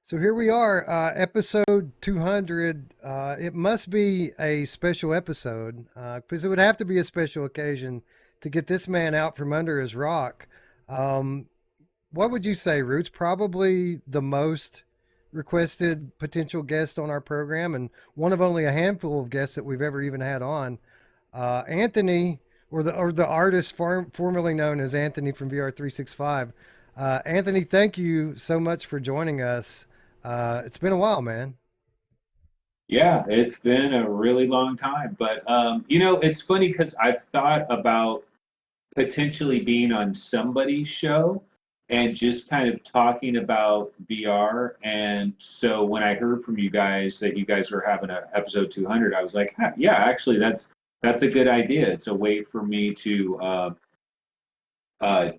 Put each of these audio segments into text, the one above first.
So here we are, episode 200. It must be a special episode because it would have to be a special occasion to get this man out from under his rock. Um, what would you say, Roots? Probably the most requested potential guest on our program, and one of only a handful of guests that we've ever even had on. Anthony, or the artist formerly known as Anthony from VR365. Anthony, thank you so much for joining us. It's been a while, man. Yeah, it's been a really long time, but it's funny because I've thought about potentially being on somebody's show and just kind of talking about VR. And so when I heard from you guys that you guys were having a episode 200, I was like, huh, yeah, actually, that's a good idea. It's a way for me to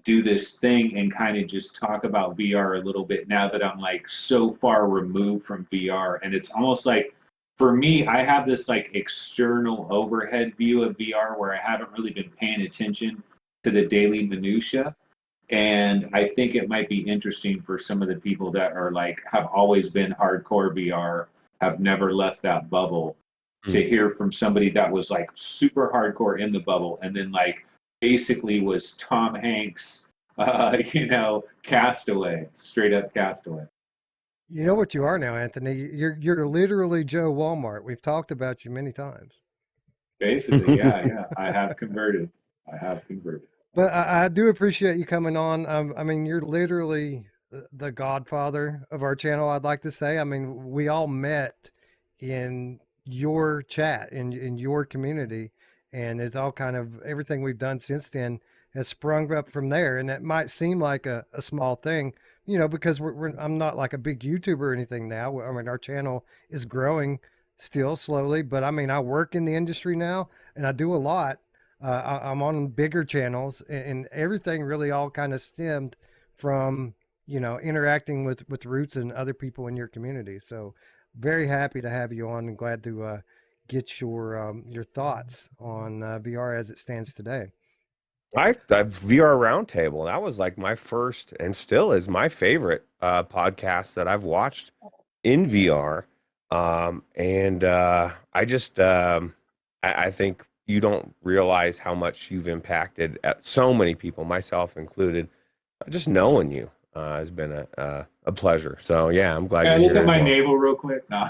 do this thing and kind of just talk about VR a little bit now that I'm like so far removed from VR. And it's almost like for me, I have this like external overhead view of VR where I haven't really been paying attention to the daily minutia. And I think it might be interesting for some of the people that are like have always been hardcore VR, have never left that bubble, to Mm. hear from somebody that was like super hardcore in the bubble and then like basically was Tom Hanks, castaway, straight up castaway. You know what you are now, Anthony. You're literally Joe Walmart. We've talked about you many times. Basically, yeah, yeah. I have converted. I have converted. But I do appreciate you coming on. I mean, you're literally the godfather of our channel, I'd like to say. I mean, we all met in your chat, in your community, and it's all kind of everything we've done since then has sprung up from there. And it might seem like a small thing, because I'm not like a big YouTuber or anything now. I mean, our channel is growing still slowly, but I mean, I work in the industry now and I do a lot. I'm on bigger channels, and everything really all kind of stemmed from interacting with Roots and other people in your community. So very happy to have you on, and glad to get your thoughts on VR as it stands today. I've VR Roundtable. That was like my first, and still is my favorite podcast that I've watched in VR. And I just, I think you don't realize how much you've impacted at so many people, myself included. Just knowing you has been a pleasure. So yeah, I'm glad Can I you're look here at as my well. navel real quick? No.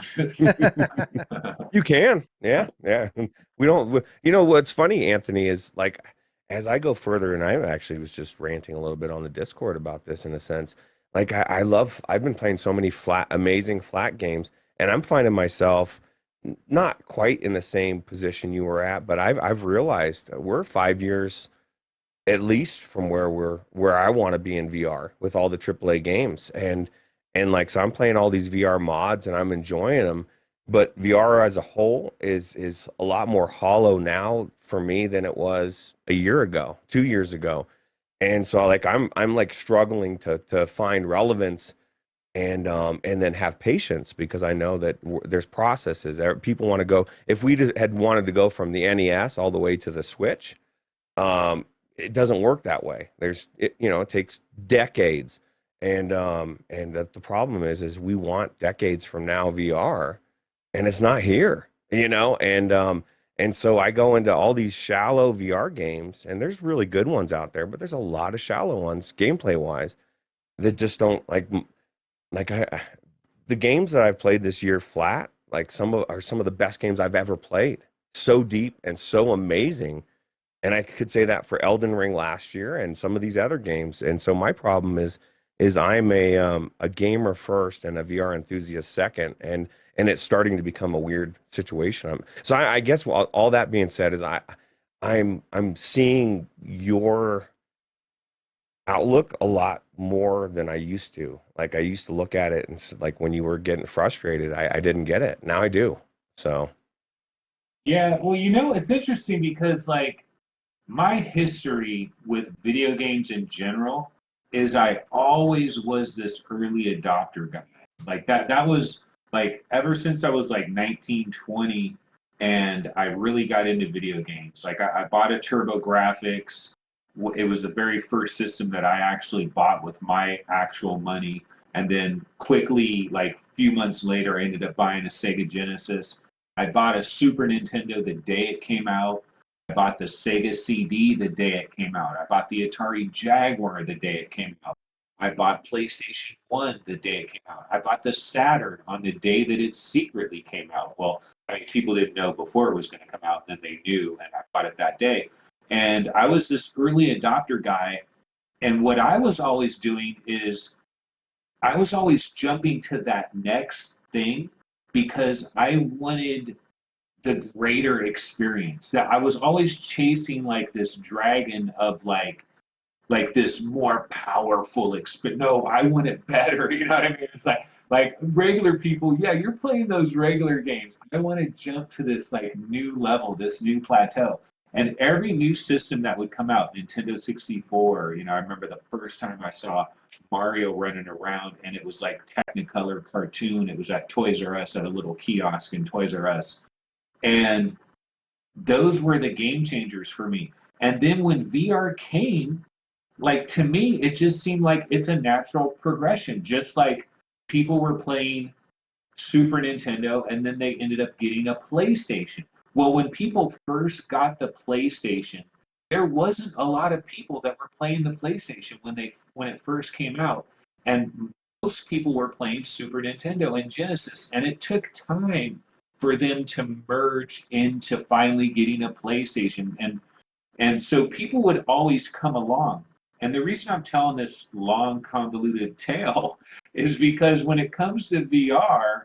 You can, yeah, yeah. We don't, you know, what's funny, Anthony, is like as I go further, and I actually was just ranting a little bit on the Discord about this in a sense. Like I've been playing so many amazing flat games, and I'm finding myself not quite in the same position you were at, but I've realized we're 5 years at least from where I want to be in VR with all the AAA games, and like so I'm playing all these VR mods and I'm enjoying them, but VR as a whole is a lot more hollow now for me than it was a year ago, 2 years ago. And so like I'm like struggling to find relevance and then have patience because I know that there's processes. People want to go, if we just had wanted to go from the NES all the way to the Switch, it doesn't work that way. It takes decades, and that the problem is we want decades from now VR, and it's not here, and so I go into all these shallow VR games, and there's really good ones out there, but there's a lot of shallow ones gameplay wise that just don't like the games that I've played this year flat, like some of the best games I've ever played. So deep and so amazing. And I could say that for Elden Ring last year and some of these other games. And so my problem is I'm a gamer first and a VR enthusiast second, and it's starting to become a weird situation. I guess all that being said is I'm seeing your outlook a lot more than I used to. Like I used to look at it and like when you were getting frustrated, I didn't get it. Now I do. So Yeah, well, it's interesting because like my history with video games in general is I always was this early adopter guy. Like that was like ever since I was like 19, 20, and I really got into video games. Like I bought a Turbo Graphics. It was the very first system that I actually bought with my actual money. And then quickly, like a few months later, I ended up buying a Sega Genesis. I bought a Super Nintendo the day it came out. I bought the Sega CD the day it came out. I bought the Atari Jaguar the day it came out. I bought PlayStation 1 the day it came out. I bought the Saturn on the day that it secretly came out. Well, I mean, people didn't know before it was going to come out, then they knew, and I bought it that day. And I was this early adopter guy. And what I was always doing is I was always jumping to that next thing because I wanted the greater experience. That I was always chasing like this dragon of like this more powerful experience. No, I want it better. You know what I mean? It's like regular people, yeah, you're playing those regular games. I want to jump to this like new level, this new plateau. And every new system that would come out, Nintendo 64, I remember the first time I saw Mario running around and it was like Technicolor cartoon. It was at Toys R Us at a little kiosk in Toys R Us. And those were the game changers for me. And then when VR came, like to me, it just seemed like it's a natural progression. Just like people were playing Super Nintendo and then they ended up getting a PlayStation. Well, when people first got the PlayStation, there wasn't a lot of people that were playing the PlayStation when it first came out. And most people were playing Super Nintendo and Genesis. And it took time for them to merge into finally getting a PlayStation. And so people would always come along. And the reason I'm telling this long, convoluted tale is because when it comes to VR,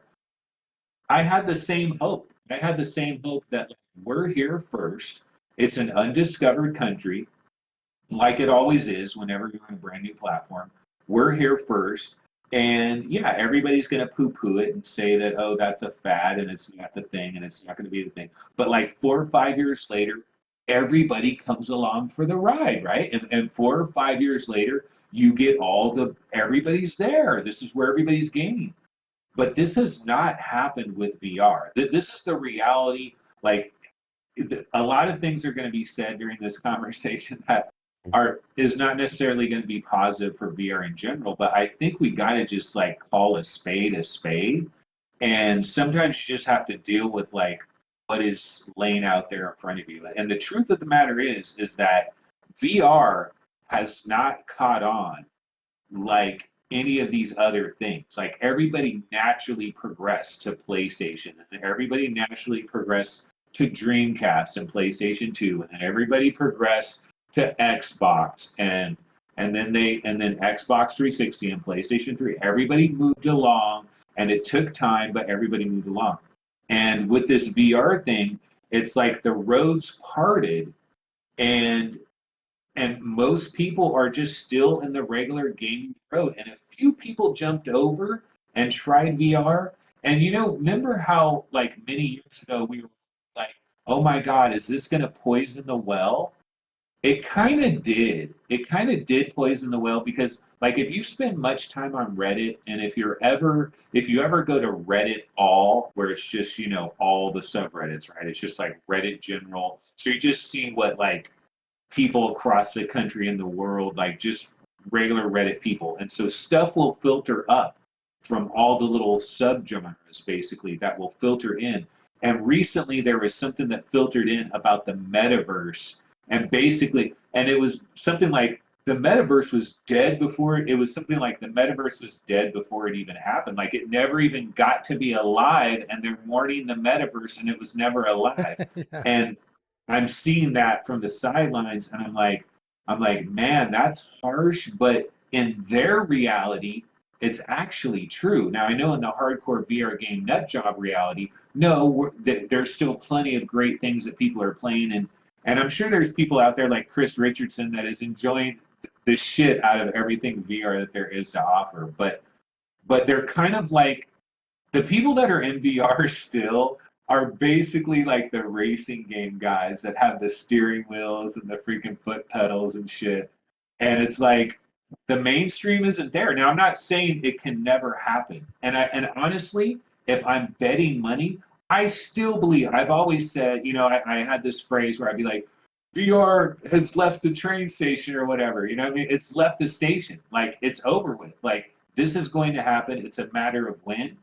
I had the same hope. I had the same hope that we're here first. It's an undiscovered country, like it always is whenever you're on a brand new platform. We're here first. And yeah, everybody's going to poo-poo it and say that, oh, that's a fad and it's not the thing and it's not going to be the thing. But like 4 or 5 years later, everybody comes along for the ride, right? And 4 or 5 years later, you get everybody's there. This is where everybody's gaining. But this has not happened with VR. This is the reality. Like a lot of things are going to be said during this conversation that is not necessarily going to be positive for VR in general. But I think we got to just like call a spade a spade. And sometimes you just have to deal with like what is laying out there in front of you. And the truth of the matter is that VR has not caught on like any of these other things. Like everybody naturally progressed to PlayStation, and everybody naturally progressed to Dreamcast and PlayStation 2, and everybody progressed to Xbox and then Xbox 360 and PlayStation 3. Everybody moved along, and it took time, but everybody moved along. And with this VR thing, it's like the roads parted, and most people are just still in the regular gaming road. And a few people jumped over and tried VR. And remember how like many years ago we were like, oh my God, is this going to poison the well? It kind of did. It kind of did poison the well because like if you spend much time on Reddit and if you ever go to Reddit all where it's just, all the subreddits, right? It's just like Reddit general. So you just see what like people across the country and the world, like just regular Reddit people. And so stuff will filter up from all the little subgenres basically that will filter in. And recently there was something that filtered in about the metaverse. And basically, and it was something like the metaverse was dead before it was something like the metaverse was dead before it even happened. Like it never even got to be alive, and they're mourning the metaverse, and it was never alive. Yeah. And I'm seeing that from the sidelines, and I'm like, man, that's harsh. But in their reality, it's actually true. Now I know in the hardcore VR game nut job reality, no, there's still plenty of great things that people are playing, and I'm sure there's people out there like Chris Richardson that is enjoying the shit out of everything VR that there is to offer. But they're kind of like the people that are in VR still are basically like the racing game guys that have the steering wheels and the freaking foot pedals and shit. And it's like the mainstream isn't there. Now I'm not saying it can never happen. And honestly, if I'm betting money, I still believe, I've always said, I had this phrase where I'd be like, VR has left the train station or whatever, what I mean? It's left the station. Like, it's over with. Like, this is going to happen. It's a matter of when.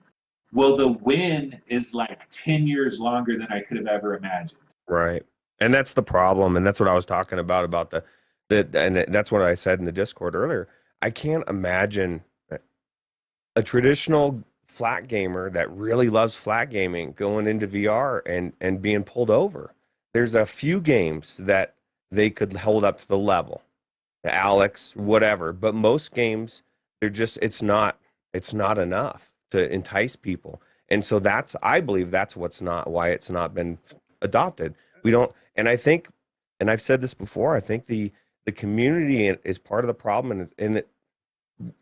Well, the when is like 10 years longer than I could have ever imagined. Right. And that's the problem. And that's what I was talking about and that's what I said in the Discord earlier. I can't imagine a traditional flat gamer that really loves flat gaming going into VR and being pulled over. There's a few games that they could hold up to the level, the Alex, whatever. But most games, it's not enough to entice people. And so I believe that's why it's not been adopted. We don't, and I think, and I've said this before, I think the community is part of the problem, and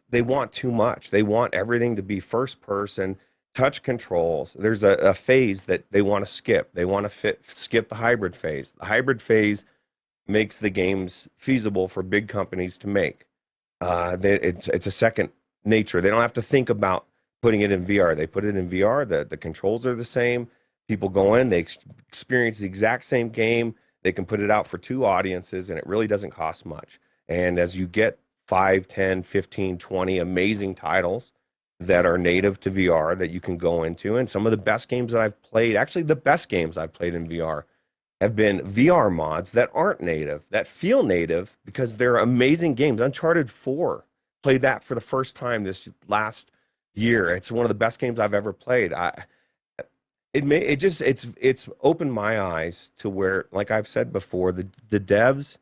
they want too much. They want everything to be first person, touch controls. There's a phase that they want to skip. They want to skip the hybrid phase. The hybrid phase makes the games feasible for big companies to make. It's a second nature. They don't have to think about putting it in VR. They put it in VR. The controls are the same. People go in, they experience the exact same game. They can put it out for two audiences, and it really doesn't cost much. And as you get 5, 10, 15, 20 amazing titles that are native to VR that you can go into, and some of the best games that I've played, actually the best games I've played in VR, have been VR mods that aren't native, that feel native because they're amazing games. Uncharted 4, played that for the first time this last year. It's one of the best games I've ever played. It's opened my eyes to where, like I've said before, the devs,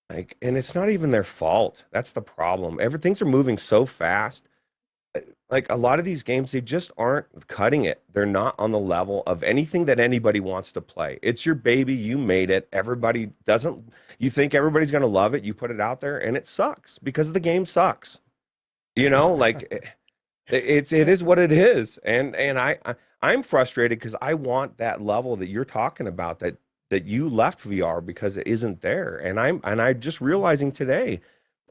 like, and it's not even their fault. That's the problem. Things are moving so fast. Like a lot of these games, they just aren't cutting it. They're not on the level of anything that anybody wants to play. It's your baby. You made it. Everybody doesn't. You think everybody's going to love it. You put it out there and it sucks because the game sucks. Like it is what it is. And I'm frustrated because I want that level that you're talking about, that you left VR because it isn't there. And I'm just realizing today,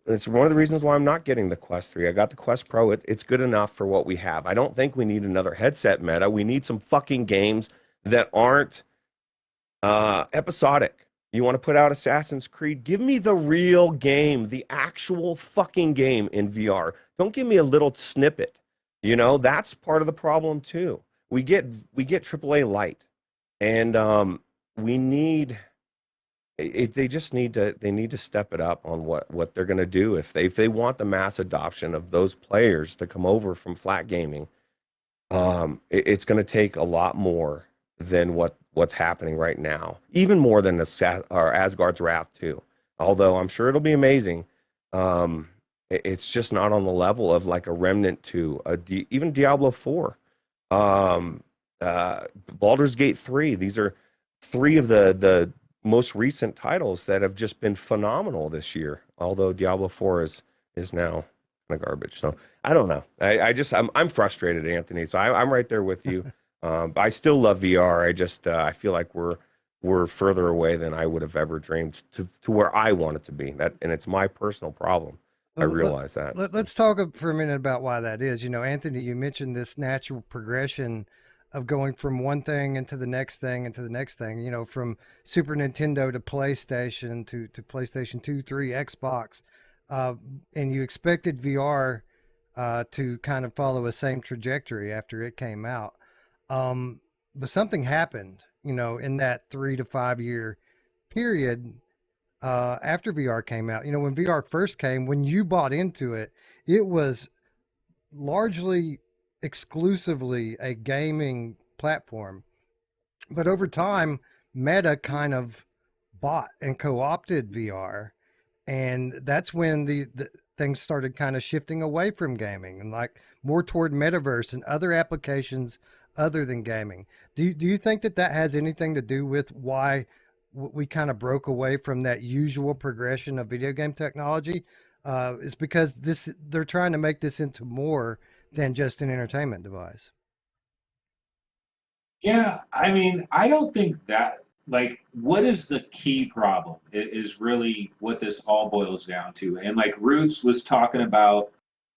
it's one of the reasons why I'm not getting the Quest 3. I got the Quest Pro. It's good enough for what we have. I don't think we need another headset meta. We need some fucking games that aren't episodic. You want to put out Assassin's Creed? Give me the real game, the actual fucking game in VR. Don't give me a little snippet. That's part of the problem too. We get AAA light, and we need. They need to step it up on what they're going to do if they want the mass adoption of those players to come over from flat gaming. It's going to take a lot more than what's happening right now, even more than Asgard's Wrath 2. Although I'm sure it'll be amazing, it's just not on the level of like a Remnant 2, even Diablo 4, Baldur's Gate 3. These are three of the most recent titles that have just been phenomenal this year. Although Diablo 4 is now kind of garbage. So I don't know. I'm frustrated, Anthony. So I'm right there with you. I still love VR. I feel like we're further away than I would have ever dreamed to where I want it to be. And it's my personal problem. I realize that. Let's talk for a minute about why that is. Anthony, you mentioned this natural progression of going from one thing into the next thing into the next thing, from Super Nintendo to PlayStation to PlayStation 2, 3, Xbox. And you expected VR to kind of follow a same trajectory after it came out. But something happened, in that 3 to 5 year period after VR came out. When VR first came, when you bought into it, it was largely exclusively a gaming platform. But over time, Meta kind of bought and co-opted VR. And that's when the things started kind of shifting away from gaming and like more toward metaverse and other applications other than gaming. Do you think that has anything to do with why we kind of broke away from that usual progression of video game technology? It's because they're trying to make this into more than just an entertainment device. Yeah, I mean, I don't think that, like, what is the key problem is really what this all boils down to. And like Ruuts was talking about,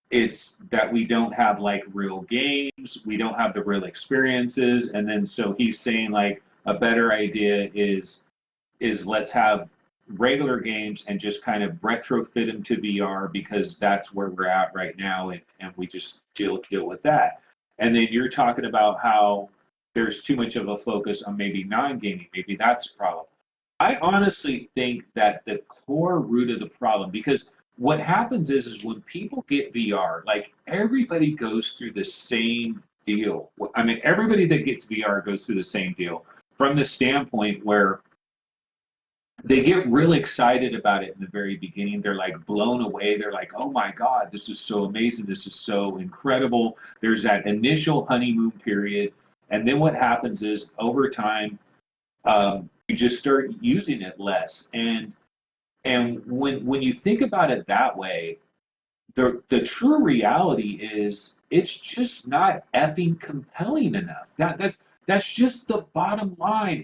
it's that we don't have like real games, we don't have the real experiences. And then so he's saying like a better idea is let's have regular games and just kind of retrofit them to VR because that's where we're at right now, and we just deal with that. And then you're talking about how there's too much of a focus on maybe non-gaming. Maybe that's a problem. I honestly think that the core root of the problem, because what happens is when people get VR, like everybody goes through the same deal. I mean, everybody that gets VR goes through the same deal from the standpoint where they get really excited about it in the very beginning. They're like blown away. They're like, oh my God, this is so amazing. This is so incredible. There's that initial honeymoon period. And then what happens is over time, you just start using it less. And when you think about it that way, the true reality is it's just not effing compelling enough. That's just the bottom line.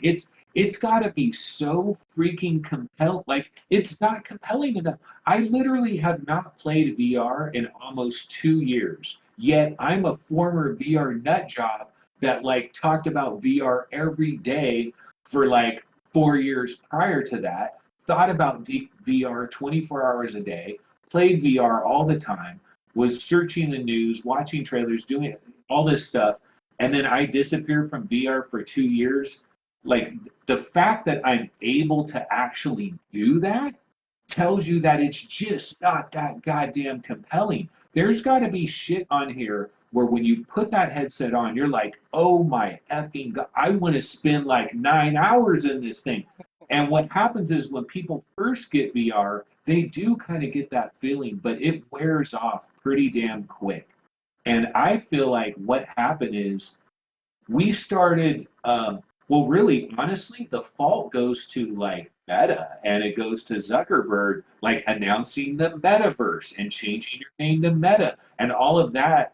It's got to be so freaking compelling. Like it's not compelling enough. I literally have not played VR in almost 2 years. Yet I'm a former VR nut job that like talked about VR every day for like 4 years prior to that. Thought about deep VR 24 hours a day, played VR all the time, was searching the news, watching trailers, doing all this stuff, and then I disappeared from VR for 2 years. Like the fact that I'm able to actually do that tells you that it's just not that goddamn compelling. There's got to be shit on here where when you put that headset on, you're like, oh my effing God, I want to spend like 9 hours in this thing. And what happens is when people first get VR, they do kind of get that feeling, but it wears off pretty damn quick. And I feel like what happened is we started, well, really, honestly, the fault goes to like Meta and it goes to Zuckerberg, like announcing the metaverse and changing your name to Meta and all of that.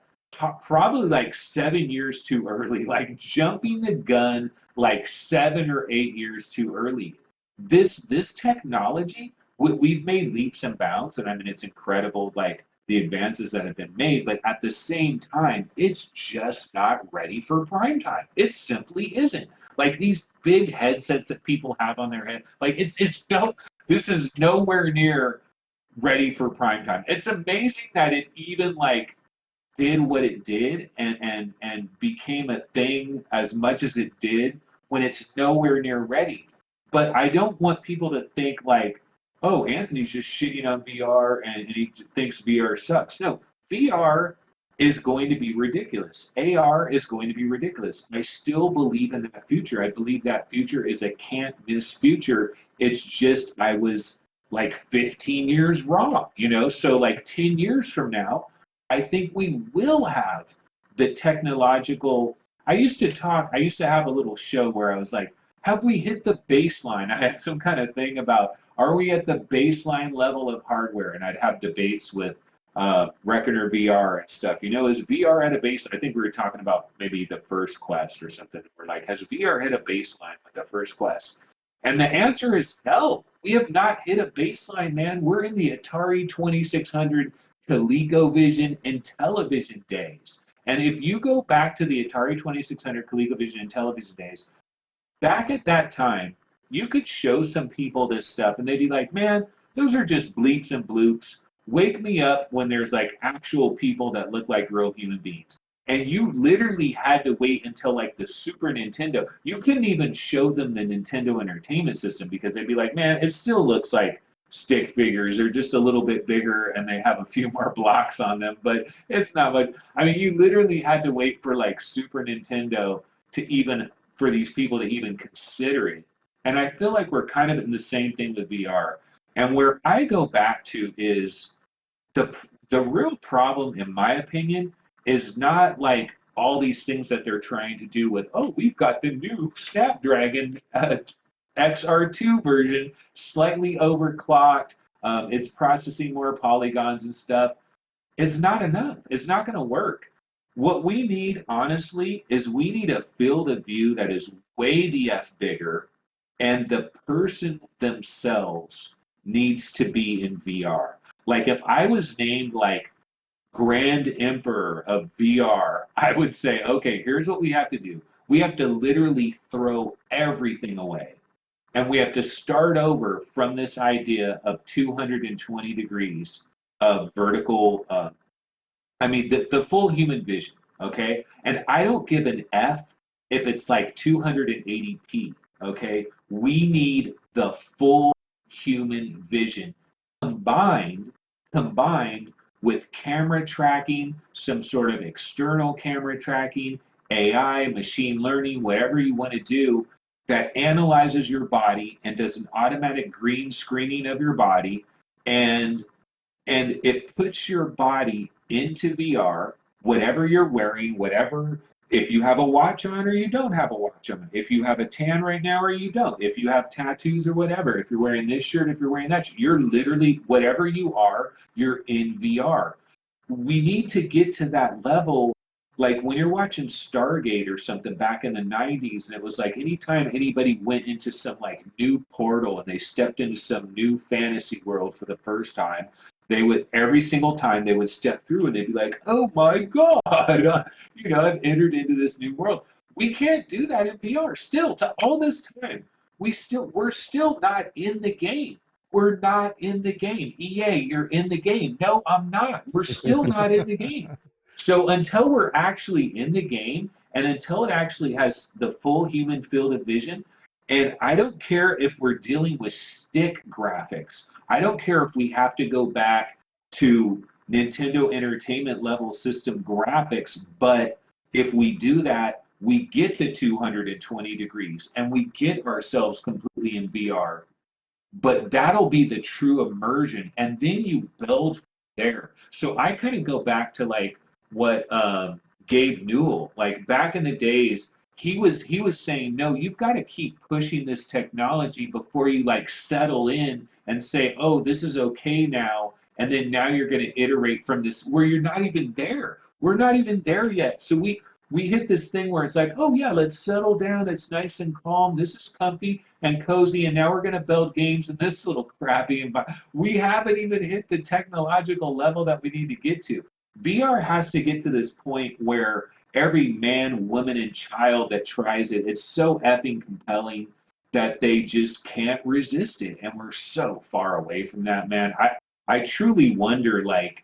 Probably like 7 years too early, like jumping the gun like 7 or 8 years too early. This technology, we've made leaps and bounds, and I mean it's incredible, like the advances that have been made. But at the same time, it's just not ready for prime time. It simply isn't. Like these big headsets that people have on their head, like it's no, this is nowhere near ready for prime time. It's amazing that it even like did what it did and became a thing as much as it did when it's nowhere near ready. But I don't want people to think like, oh, Anthony's just shitting on VR and he thinks VR sucks. No, VR is going to be ridiculous. AR is going to be ridiculous. I still believe in that future. I believe that future is a can't miss future. It's just I was like 15 years wrong, you know? So like 10 years from now, I think we will have the technological. I used to have a little show where I was like, have we hit the baseline? I had some kind of thing about, are we at the baseline level of hardware? And I'd have debates with Reckoner VR and stuff. You know, is VR at a base? I think we were talking about maybe the first Quest or something. We're like, has VR hit a baseline like the first Quest? And the answer is no. We have not hit a baseline, man. We're in the Atari 2600 ColecoVision and television days. And if you go back to the Atari 2600 ColecoVision and television days, back at that time, you could show some people this stuff and they'd be like, man, those are just bleeps and bloops. Wake me up when there's like actual people that look like real human beings. And you literally had to wait until like the Super Nintendo. You couldn't even show them the Nintendo Entertainment System because they'd be like, man, it still looks like stick figures. They're just a little bit bigger and they have a few more blocks on them, but it's not much. I mean, you literally had to wait for like Super Nintendo to even, for these people to even consider it. And I feel like we're kind of in the same thing with VR. And where I go back to is the real problem, in my opinion, is not like all these things that they're trying to do with, oh, we've got the new Snapdragon XR2 version, slightly overclocked. It's processing more polygons and stuff. It's not enough. It's not going to work. What we need, honestly, is we need a field of view that is way the F bigger, and the person themselves needs to be in VR. Like if I was named like Grand Emperor of VR, I would say, okay, here's what we have to do. We have to literally throw everything away. And we have to start over from this idea of 220 degrees of vertical, the full human vision, okay? And I don't give an F if it's like 280p, okay? We need the full human vision combined combined with camera tracking, some sort of external camera tracking, AI, machine learning, whatever you want to do that analyzes your body and does an automatic green screening of your body and it puts your body into VR, whatever you're wearing, whatever, if you have a watch on or you don't have a watch on, if you have a tan right now or you don't, if you have tattoos or whatever, if you're wearing this shirt, if you're wearing that shirt, you're literally, whatever you are, you're in VR. We need to get to that level. Like when you're watching Stargate or something back in the 90s, and it was like anytime anybody went into some like new portal and they stepped into some new fantasy world for the first time, they would every single time they would step through and they'd be like, "Oh my God, I've entered into this new world." We can't do that in VR. Still, to all this time, we're still not in the game. We're not in the game. EA, you're in the game. No, I'm not. We're still not in the game. So until we're actually in the game and until it actually has the full human field of vision, and I don't care if we're dealing with stick graphics. I don't care if we have to go back to Nintendo Entertainment level system graphics, but if we do that, we get the 220 degrees and we get ourselves completely in VR. But that'll be the true immersion. And then you build from there. So I kind of go back to like what Gabe Newell, like back in the days, he was saying, no, you've got to keep pushing this technology before you like settle in and say, oh, this is okay now. And then now you're going to iterate from this where you're not even there. We're not even there yet. So we hit this thing where it's like, oh yeah, let's settle down. It's nice and calm. This is comfy and cozy. And now we're going to build games in this little crappy environment. We haven't even hit the technological level that we need to get to. VR has to get to this point where every man, woman, and child that tries it, it's so effing compelling that they just can't resist it. And we're so far away from that, man. I truly wonder, like,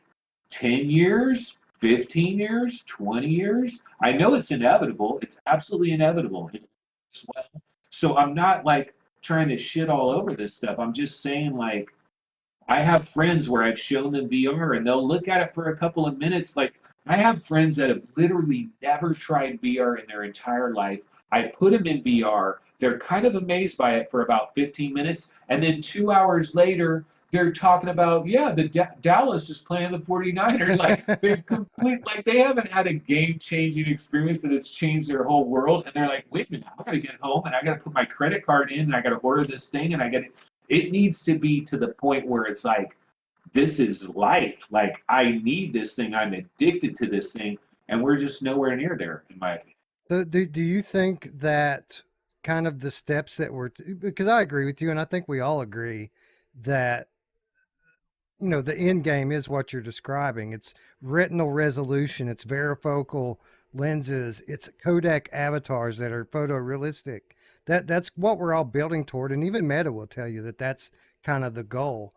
10 years, 15 years, 20 years. I know it's inevitable. It's absolutely inevitable as well. So I'm not like trying to shit all over this stuff. I'm just saying, like, I have friends where I've shown them VR and they'll look at it for a couple of minutes. Like, I have friends that have literally never tried VR in their entire life. I put them in VR. They're kind of amazed by it for about 15 minutes. And then 2 hours later, they're talking about, yeah, Dallas is playing the 49ers. Like, they haven't had a game changing experience that has changed their whole world. And they're like, wait a minute, I got to get home and I got to put my credit card in and I got to order this thing and it needs to be to the point where it's like, this is life. Like, I need this thing. I'm addicted to this thing. And we're just nowhere near there, in my opinion. So do you think that kind of the steps that because I agree with you, and I think we all agree that the end game is what you're describing. It's retinal resolution, it's varifocal lenses, it's codec avatars that are photorealistic. That's what we're all building toward, and even Meta will tell you that that's kind of the goal.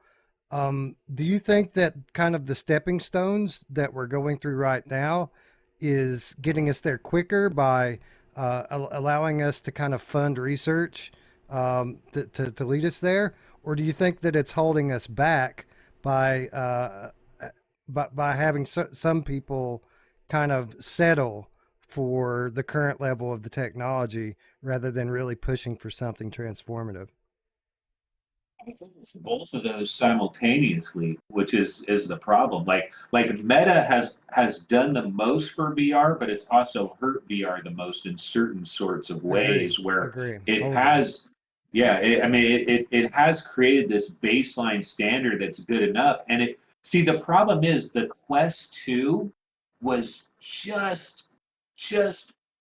Do you think that kind of the stepping stones that we're going through right now is getting us there quicker by allowing us to kind of fund research to lead us there, or do you think that it's holding us back by having some people kind of settle for the current level of the technology rather than really pushing for something transformative? I think it's both of those simultaneously, which is the problem. Like Meta has done the most for VR, but it's also hurt VR the most in certain sorts of ways where Agree. it Totally. has, yeah, it has created this baseline standard that's good enough. And see, the problem is the Quest 2 was just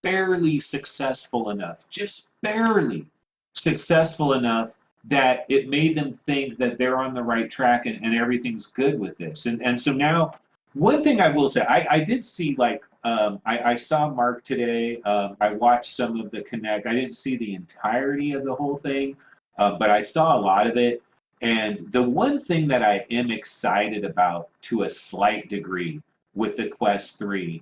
barely successful enough, just barely successful enough that it made them think that they're on the right track and everything's good with this. And so now, one thing I will say, I did see like, I saw Mark today. I watched some of the Connect. I didn't see the entirety of the whole thing. but I saw a lot of it. And the one thing that I am excited about to a slight degree with the Quest 3,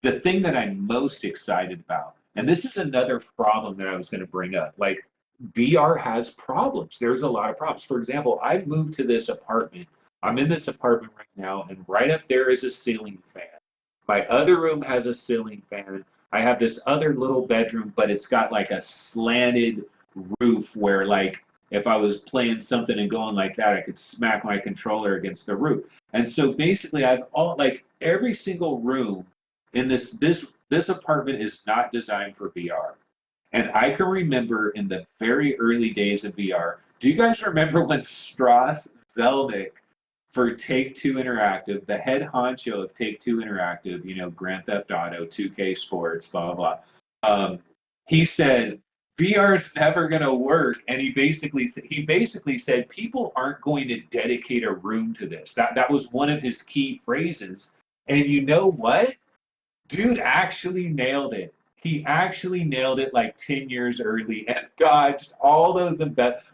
the thing that I'm most excited about, and this is another problem that I was going to bring up, like VR has problems. There's a lot of problems. For example, I've moved to this apartment. I'm in this apartment right now, and right up there is a ceiling fan. My other room has a ceiling fan. I have this other little bedroom, but it's got like a slanted roof where, like, if I was playing something and going like that, I could smack my controller against the roof. And so basically, I've all like every single room in this apartment is not designed for VR. And I can remember in the very early days of VR. Do you guys remember when Strauss Zelnick for Take-Two Interactive, the head honcho of Take-Two Interactive, you know, Grand Theft Auto, 2K Sports, blah, blah, blah, he said, VR is never going to work. And he basically said people aren't going to dedicate a room to this. That was one of his key phrases. And you know what? Dude actually nailed it. He actually nailed it like 10 years early and dodged all those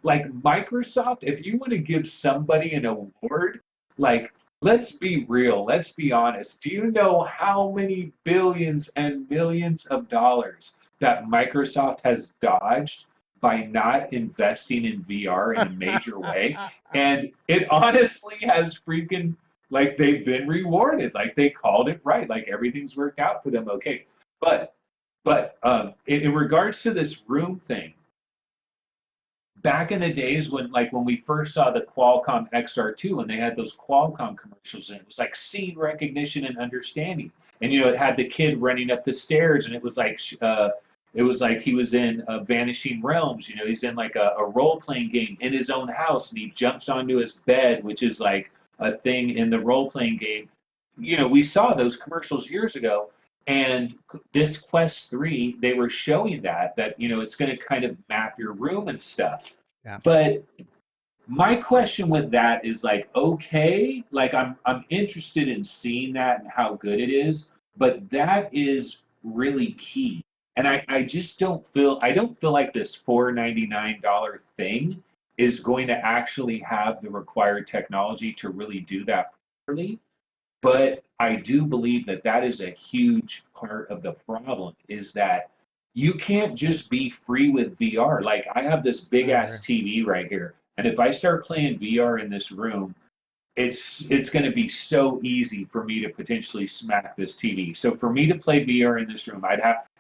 like Microsoft. If you want to give somebody an award, like, let's be real, let's be honest. Do you know how many billions and millions of dollars that Microsoft has dodged by not investing in VR in a major way? And it honestly has freaking, like, they've been rewarded. Like, they called it right. Like, everything's worked out for them. Okay. But in regards to this room thing, back in the days when we first saw the Qualcomm XR2 and they had those Qualcomm commercials, and it was like scene recognition and understanding, and you know, it had the kid running up the stairs, and it was like he was in Vanishing Realms. You know, he's in like a role-playing game in his own house, and he jumps onto his bed, which is like a thing in the role-playing game. You know, we saw those commercials years ago. And this Quest 3, they were showing that you know, it's going to kind of map your room and stuff. Yeah. But my question with that is like, okay, like I'm interested in seeing that and how good it is, but that is really key. And I just don't feel like this $499 thing is going to actually have the required technology to really do that properly. But I do believe that is a huge part of the problem, is that you can't just be free with VR. Like, I have this big ass TV right here, and if I start playing VR in this room, it's going to be so easy for me to potentially smack this TV. So for me to play VR in this room,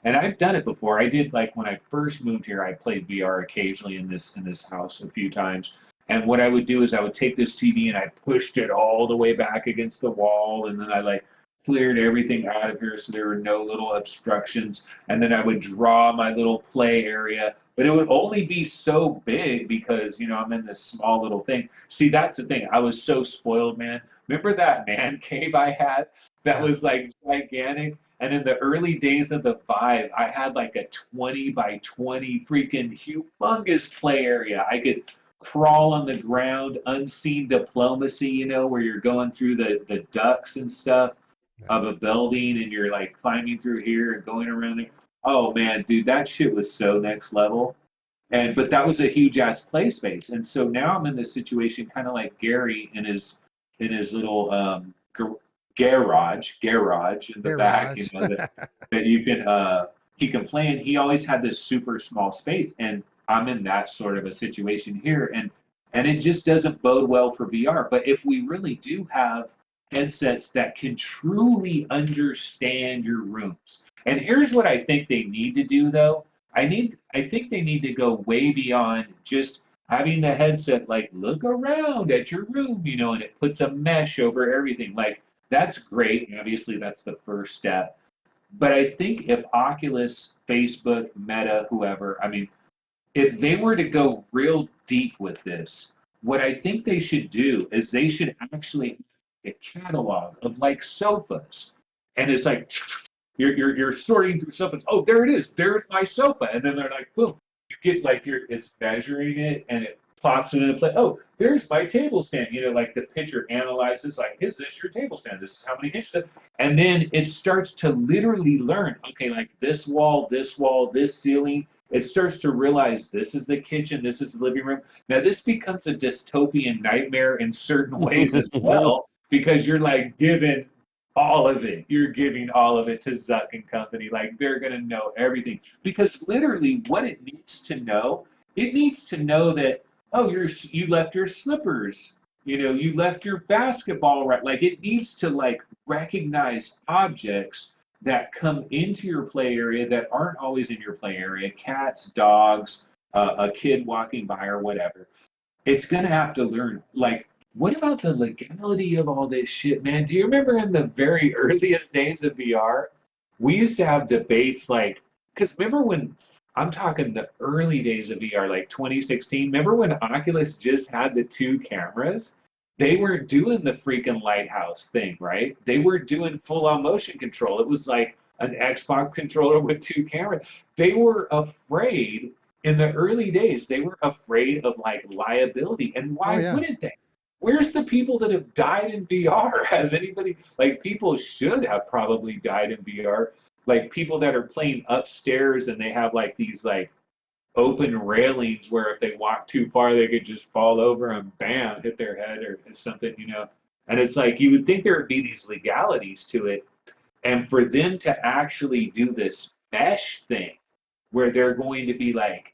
and I've done it before. I did, like, when I first moved here, I played VR occasionally in this house a few times. And what I would do is I would take this TV and I pushed it all the way back against the wall, and then I like cleared everything out of here so there were no little obstructions. And then I would draw my little play area, but it would only be so big because, you know, I'm in this small little thing. See, that's the thing. I was so spoiled, man. Remember that man cave I had that was like gigantic? And in the early days of the Vive, I had like a 20 by 20 freaking humongous play area. I could crawl on the ground, unseen diplomacy, you know, where you're going through the ducts and stuff of a building, and you're like climbing through here and going around there. Oh man, dude, that shit was so next level. But that was a huge ass play space. And so now I'm in this situation kind of like Gary in his little garage in the back, you know, that you can he can play in. He always had this super small space, and I'm in that sort of a situation here, and it just doesn't bode well for VR. But if we really do have headsets that can truly understand your rooms, and here's what I think they need to do, though. I think they need to go way beyond just having the headset like look around at your room, you know, and it puts a mesh over everything. Like, that's great. Obviously, that's the first step. But I think if Oculus, Facebook, Meta, whoever, I mean, if they were to go real deep with this, what I think they should do is they should actually have a catalog of like sofas, and it's like you're sorting through sofas. Oh, there it is. There's my sofa, and then they're like, boom. You get like it's measuring it, and it plops it into play. Oh, there's my table stand. You know, like the picture analyzes, like, is this your table stand? This is how many inches. And then it starts to literally learn. Okay, like this wall, this ceiling It starts to realize this is the kitchen, this is the living room. Now this becomes a dystopian nightmare in certain ways as well, because you're like giving all of it. You're giving all of it to Zuck and company. Like they're gonna know everything. Because literally what it needs to know that, oh, you left your slippers, you left your basketball, right? Like it needs to like recognize objects that come into your play area that aren't always in your play area, cats, dogs, a kid walking by or whatever. It's going to have to learn, like, what about the legality of all this shit, man? Do you remember in the very earliest days of VR, we used to have debates like, because remember when, I'm talking the early days of VR, like 2016, remember when Oculus just had the two cameras? They weren't doing the freaking lighthouse thing, right? They were doing full on motion control. It was like an Xbox controller with two cameras. They were afraid in the early days, they were afraid of like liability. And Oh why yeah. wouldn't they? Where's the people that have died in VR? Has anybody, like, people should have probably died in VR? Like, people that are playing upstairs and they have like these like open railings where if they walk too far, they could just fall over and bam, hit their head or something. And it's like, you would think there would be these legalities to it. And for them to actually do this mesh thing where they're going to be like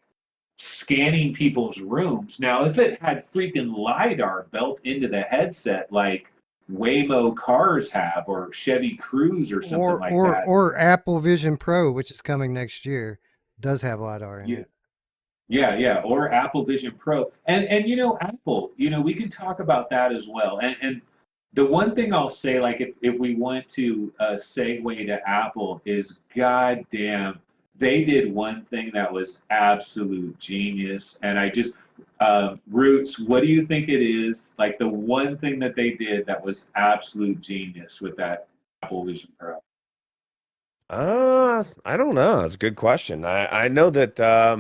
scanning people's rooms. Now, if it had freaking LiDAR built into the headset, like Waymo cars have, or Chevy Cruze or something Or like or that. or Apple Vision Pro, which is coming next year, does have LiDAR in Yeah, it. yeah, or Apple Vision Pro. And Apple, we can talk about that as well. And the one thing I'll say, like if we want to segue to Apple, is goddamn, they did one thing that was absolute genius. And I just, Ruuts, what do you think it is? Like the one thing that they did that was absolute genius with that Apple Vision Pro? I don't know. It's a good question. I know that I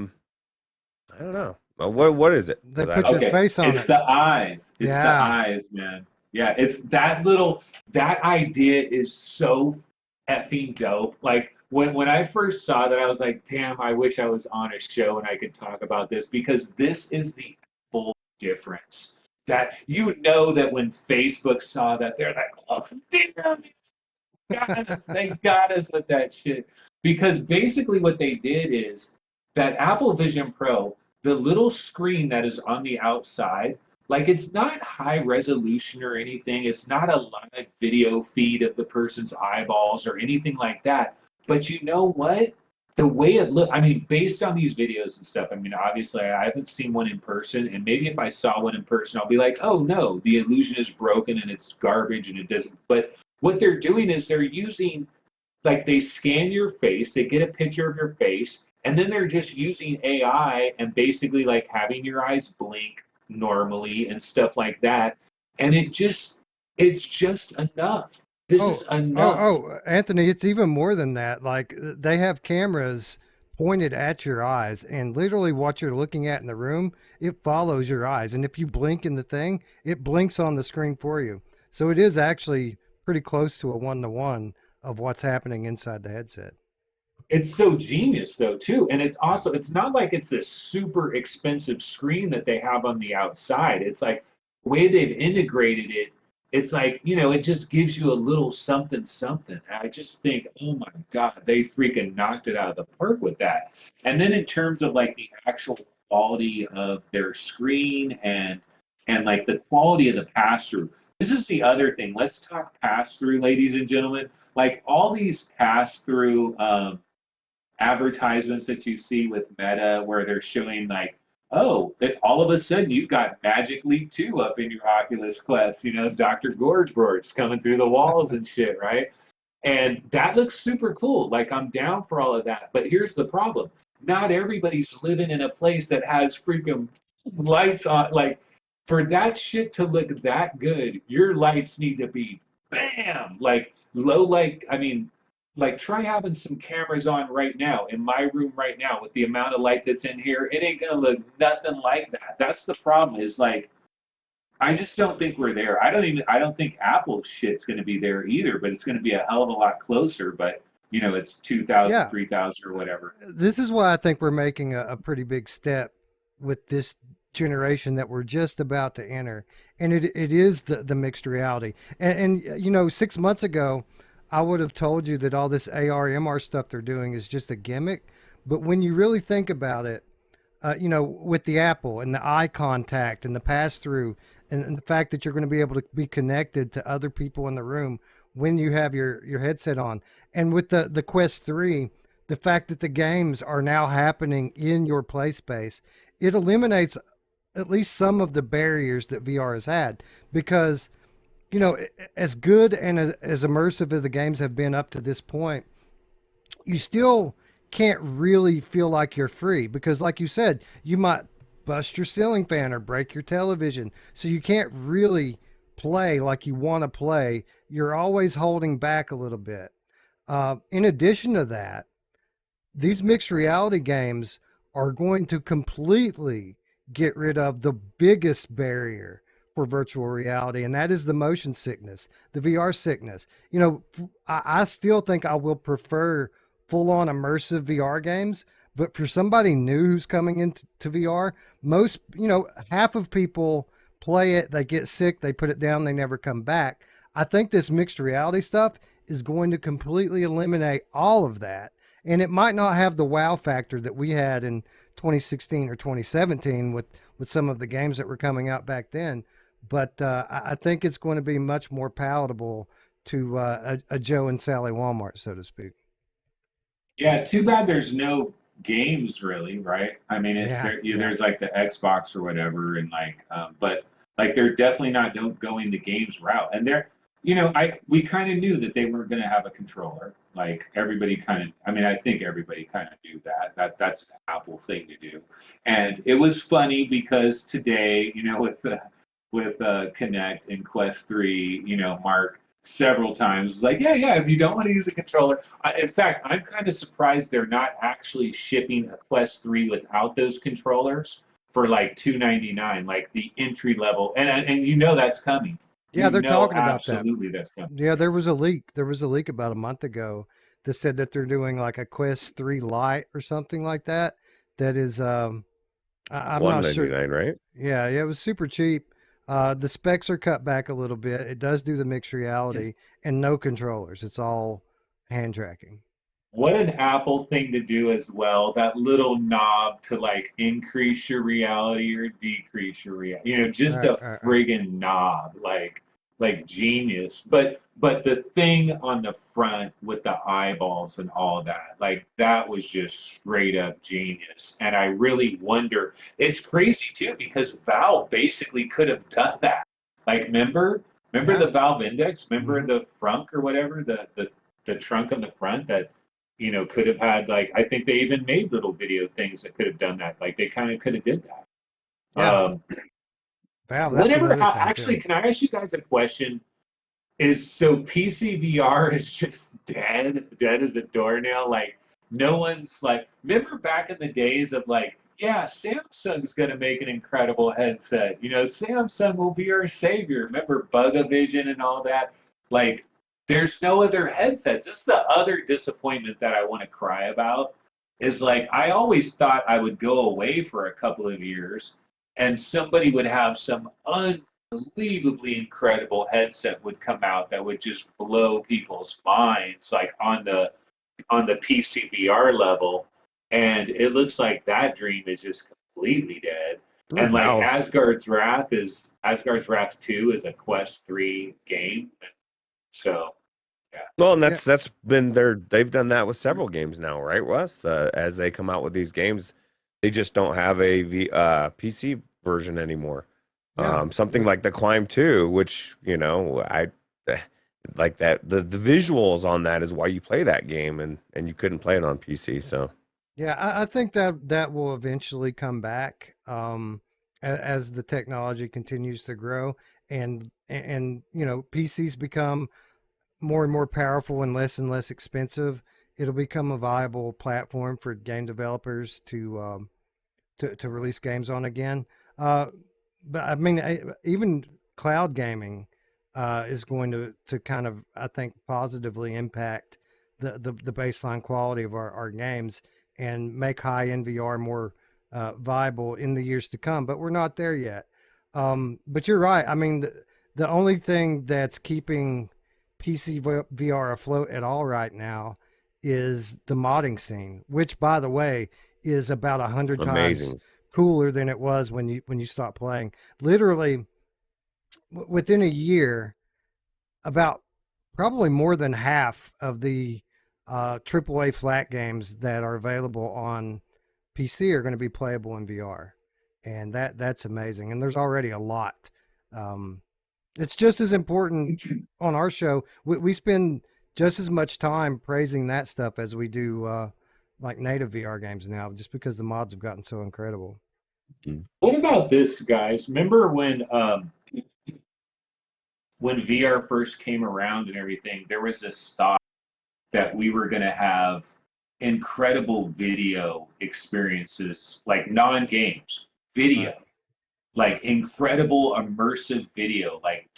don't know. What is it? They Because I put don't. your Okay, face on it's it. the eyes. It's the Yeah. eyes, man. Yeah, it's that idea is so effing dope. Like when I first saw that, I was like, damn, I wish I was on a show and I could talk about this, because this is the full difference. That that when Facebook saw that, they're like, oh damn, they got us with that shit. Because basically what they did is that Apple Vision Pro, the little screen that is on the outside, like it's not high resolution or anything. It's not a live video feed of the person's eyeballs or anything like that. But you know what? The way it looked, I mean, based on these videos and stuff, I mean, obviously I haven't seen one in person. And maybe if I saw one in person, I'll be like, oh no, the illusion is broken and it's garbage and it doesn't. But what they're doing is they're using, like, they scan your face, they get a picture of your face, and then they're just using AI and basically like having your eyes blink normally and stuff like that. And it's just enough. This Oh, is enough. Anthony, it's even more than that. Like they have cameras pointed at your eyes, and literally what you're looking at in the room, it follows your eyes. And if you blink in the thing, it blinks on the screen for you. So it is actually pretty close to a one-to-one of what's happening inside the headset. It's so genius though too, and it's not like it's this super expensive screen that they have on the outside. It's like the way they've integrated it, it's like, it just gives you a little something something. I just think, oh my god, they freaking knocked it out of the park with that. And then in terms of like the actual quality of their screen and like the quality of the pass through, this is the other thing. Let's talk pass through, ladies and gentlemen. Like all these pass through advertisements that you see with Meta where they're showing like, oh, that all of a sudden you've got Magic Leap 2 up in your Oculus Quest, Dr. Gorge's coming through the walls and shit, right? And that looks super cool. Like I'm down for all of that. But here's the problem. Not everybody's living in a place that has freaking lights on. Like for that shit to look that good, your lights need to be bam, like low, like I mean, like try having some cameras on right now in my room right now with the amount of light that's in here. It ain't gonna look nothing like that. That's the problem. Is like I just don't think we're there. I don't think Apple's shit's gonna be there either, but it's gonna be a hell of a lot closer. But it's 2,000, Yeah, 3,000 or whatever. this is why I think we're making a pretty big step with this generation that we're just about to enter, and it is the mixed reality. And 6 months ago, I would have told you that all this AR MR stuff they're doing is just a gimmick. But when you really think about it, with the Apple and the eye contact and the pass through, and the fact that you're going to be able to be connected to other people in the room when you have your headset on, and with the Quest 3, the fact that the games are now happening in your play space, it eliminates at least some of the barriers that VR has had. Because as good and as immersive as the games have been up to this point, you still can't really feel like you're free, because like you said, you might bust your ceiling fan or break your television, so you can't really play like you want to play. You're always holding back a little bit. In addition to that, these mixed reality games are going to completely get rid of the biggest barrier for virtual reality, and that is the motion sickness, the VR sickness. I still think I will prefer full on immersive VR games, but for somebody new who's coming into VR, most, half of people play it, they get sick, they put it down, they never come back. I think this mixed reality stuff is going to completely eliminate all of that, and it might not have the wow factor that we had in 2016 or 2017 with some of the games that were coming out back then. But I think it's going to be much more palatable to a Joe and Sally Walmart, so to speak. Yeah, too bad there's no games really, right? I mean, Yeah, yeah, there's like the Xbox or whatever, and like, but like they're definitely not don't going the games route. And they're, we kind of knew that they weren't going to have a controller. Like everybody kind of, I mean, I think everybody kind of knew that. That's an Apple thing to do. And it was funny because today, with Connect and Quest 3, Mark several times was like, yeah, if you don't want to use a controller. In fact, I'm kind of surprised they're not actually shipping a Quest 3 without those controllers for like $299, like the entry level. And that's coming. yeah. They're talking about that. Absolutely that's coming. Yeah, there was a leak. There was a leak about a month ago that said that they're doing like a Quest 3 Lite or something like that. That is, I'm not sure. 199, right? Yeah, yeah, it was super cheap. The specs are cut back a little bit. It does do the mixed reality and no controllers. It's all hand tracking. What an Apple thing to do as well. That little knob to like increase your reality or decrease your reality. Just Right, a right, right. friggin' knob, like genius. But the thing on the front with the eyeballs and all that, like that was just straight up genius. And I really wonder, it's crazy too, because Valve basically could have done that. Like remember Yeah. the Valve Index? Remember Hmm. the frunk or whatever, the trunk on the front that could have had, like, I think they even made little video things that could have done that. Like they kind of could have did that. Yeah. Valve, that's Whatever. another thing Actually, too. can I ask you guys a question? Is so PCVR is just dead as a doornail. Like no one's like. Remember back in the days of like, yeah, Samsung's gonna make an incredible headset. Samsung will be our savior. Remember Bug-O-Vision and all that. Like, there's no other headsets. This is the other disappointment that I want to cry about. Is like I always thought I would go away for a couple of years, and somebody would have some unbelievably incredible headset would come out that would just blow people's minds, like on the PCVR level. And it looks like that dream is just completely dead. And like Valve. Asgard's Wrath 2 is a Quest 3 game. So yeah. Well, and Yeah. that's been they've done that with several games now, right, Wes? As they come out with these games, they just don't have a PC version anymore. Yeah. Something With like the Climb 2, which, I like that the visuals on that is why you play that game, and you couldn't play it on PC. So Yeah, I think that that will eventually come back, as the technology continues to grow, and PCs become more and more powerful and less expensive. It'll become a viable platform for game developers to release games on again. Uh, but I mean, even cloud gaming is going to kind of, I think, positively impact the baseline quality of our games and make high end VR more viable in the years to come. But we're not there yet. But you're right. I mean, the only thing that's keeping PC VR afloat at all right now is the modding scene, which, by the way, is about 100 times Amazing. cooler than it was when you stop playing. Literally, within a year, about probably more than half of the AAA flat games that are available on PC are going to be playable in VR, and that's amazing. And there's already a lot. Um, it's just as important on our show. We spend just as much time praising that stuff as we do like native VR games now, just because the mods have gotten so incredible. What about this, guys? Remember when VR first came around and everything, there was this thought that we were going to have incredible video experiences, like non-games, video, Right. like incredible immersive video, like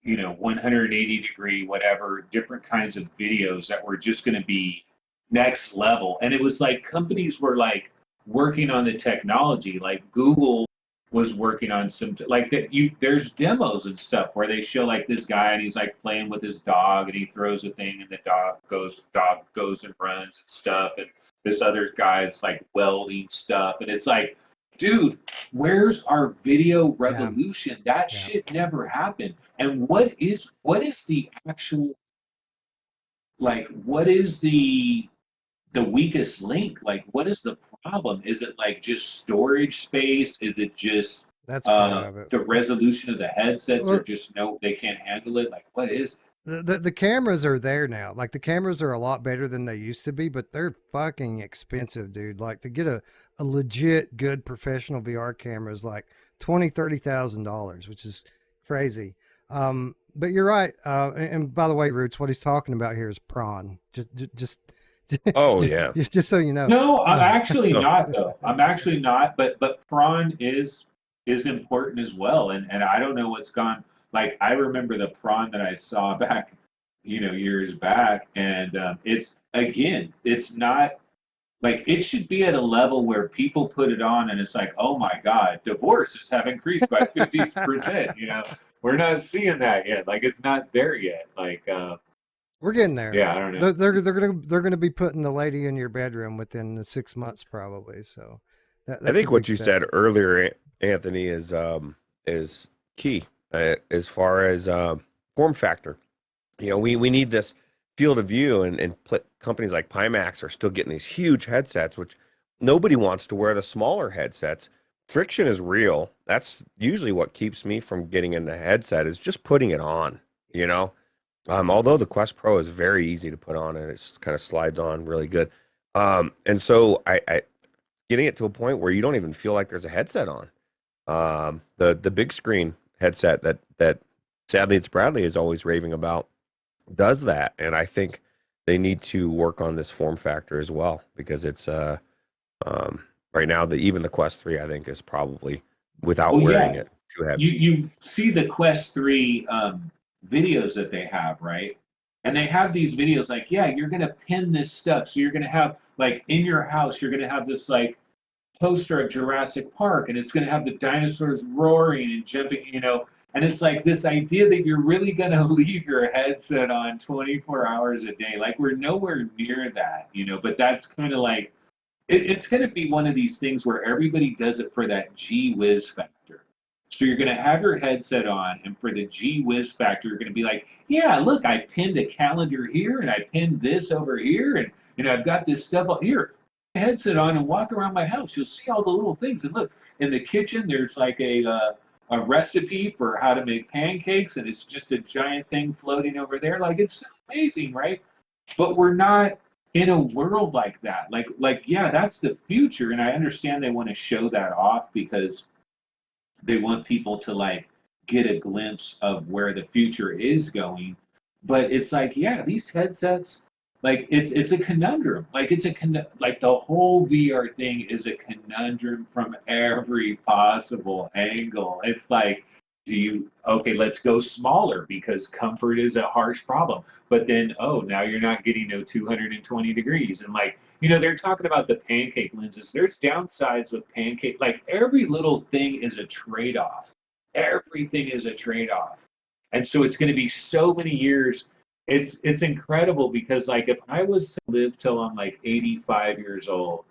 180 degree, whatever, different kinds of videos that were just going to be next level. And it was like companies were like working on the technology, like Google was working on some like that. There's demos and stuff where they show like this guy and he's like playing with his dog and he throws a thing and the dog goes and runs and stuff, and this other guy's like welding stuff, and it's like, dude, where's our video revolution? That Yeah. shit never happened. And what is the actual, like, what is the weakest link? Like, what is the problem? Is it like just storage space? Is it just That's part of it. the resolution of the headsets are Well, just they can't handle it? Like, what is it? the cameras are there now. Like the cameras are a lot better than they used to be, but they're fucking expensive, dude. Like to get a legit good professional VR camera is like $20,000-$30,000, which is crazy. But you're right. And by the way, Roots, what he's talking about here is prawn. Just Oh yeah. just so you know. No, I'm actually No. not though. I'm actually not. But prawn is important as well. And I don't know what's gone. Like I remember the prawn that I saw back, years back, and it's not like it should be at a level where people put it on and it's like, oh my God, divorces have increased by 50%. We're not seeing that yet. Like it's not there yet. Like We're getting there. yeah, I don't know. They're gonna be putting the lady in your bedroom within the 6 months probably. So I that's a think what big you step. said earlier, Anthony, is key as far as form factor. We need this field of view, and companies like Pimax are still getting these huge headsets, which nobody wants to wear the smaller headsets. Friction is real. That's usually what keeps me from getting in the headset is just putting it on, you know. Although the Quest Pro is very easy to put on and it kind of slides on really good. And so I getting it to a point where you don't even feel like there's a headset on. The big screen headset that sadly it's Bradley is always raving about does that, and I think they need to work on this form factor as well because it's right now even the Quest 3 I think is probably without Well, wearing yeah, it too heavy. you see the Quest 3 videos that they have, right? And they have these videos like, yeah, you're gonna pin this stuff. So you're gonna have like in your house, you're gonna have this like poster of Jurassic Park, and it's gonna have the dinosaurs roaring and jumping. And it's like this idea that you're really gonna leave your headset on 24 hours a day. Like we're nowhere near that. But that's kind of like it's going to be one of these things where everybody does it for that gee whiz factor. So you're going to have your headset on, and for the gee whiz factor, you're going to be like, yeah, look, I pinned a calendar here, and I pinned this over here, and I've got this stuff up here. Put my headset on and walk around my house. You'll see all the little things. And look, in the kitchen, there's like a recipe for how to make pancakes, and it's just a giant thing floating over there. Like it's so amazing, right? But we're not in a world like that. Like yeah, that's the future, and I understand they want to show that off because they want people to like get a glimpse of where the future is going. But it's like, yeah, these headsets, like it's a conundrum. Like like the whole VR thing is a conundrum from every possible angle. It's like, okay, let's go smaller because comfort is a harsh problem. But then, oh, now you're not getting no 220 degrees. And like, they're talking about the pancake lenses. There's downsides with pancake. Like every little thing is a trade-off. Everything is a trade-off. And so it's going to be so many years. It's incredible because like if I was to live till I'm like 85 years old,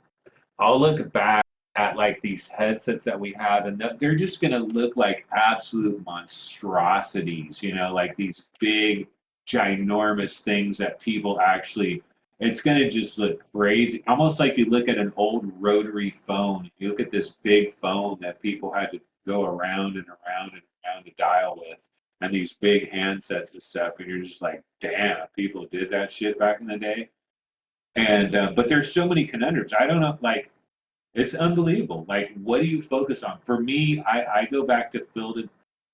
I'll look back at like these headsets that we have, and they're just going to look like absolute monstrosities, like these big, ginormous things that people actually, it's going to just look crazy. Almost like you look at an old rotary phone. You look at this big phone that people had to go around and around and around to dial with, and these big handsets and stuff, and you're just like, damn, people did that shit back in the day. And, but there's so many conundrums. I don't know, like, it's unbelievable. Like, what do you focus on? For me, I go back to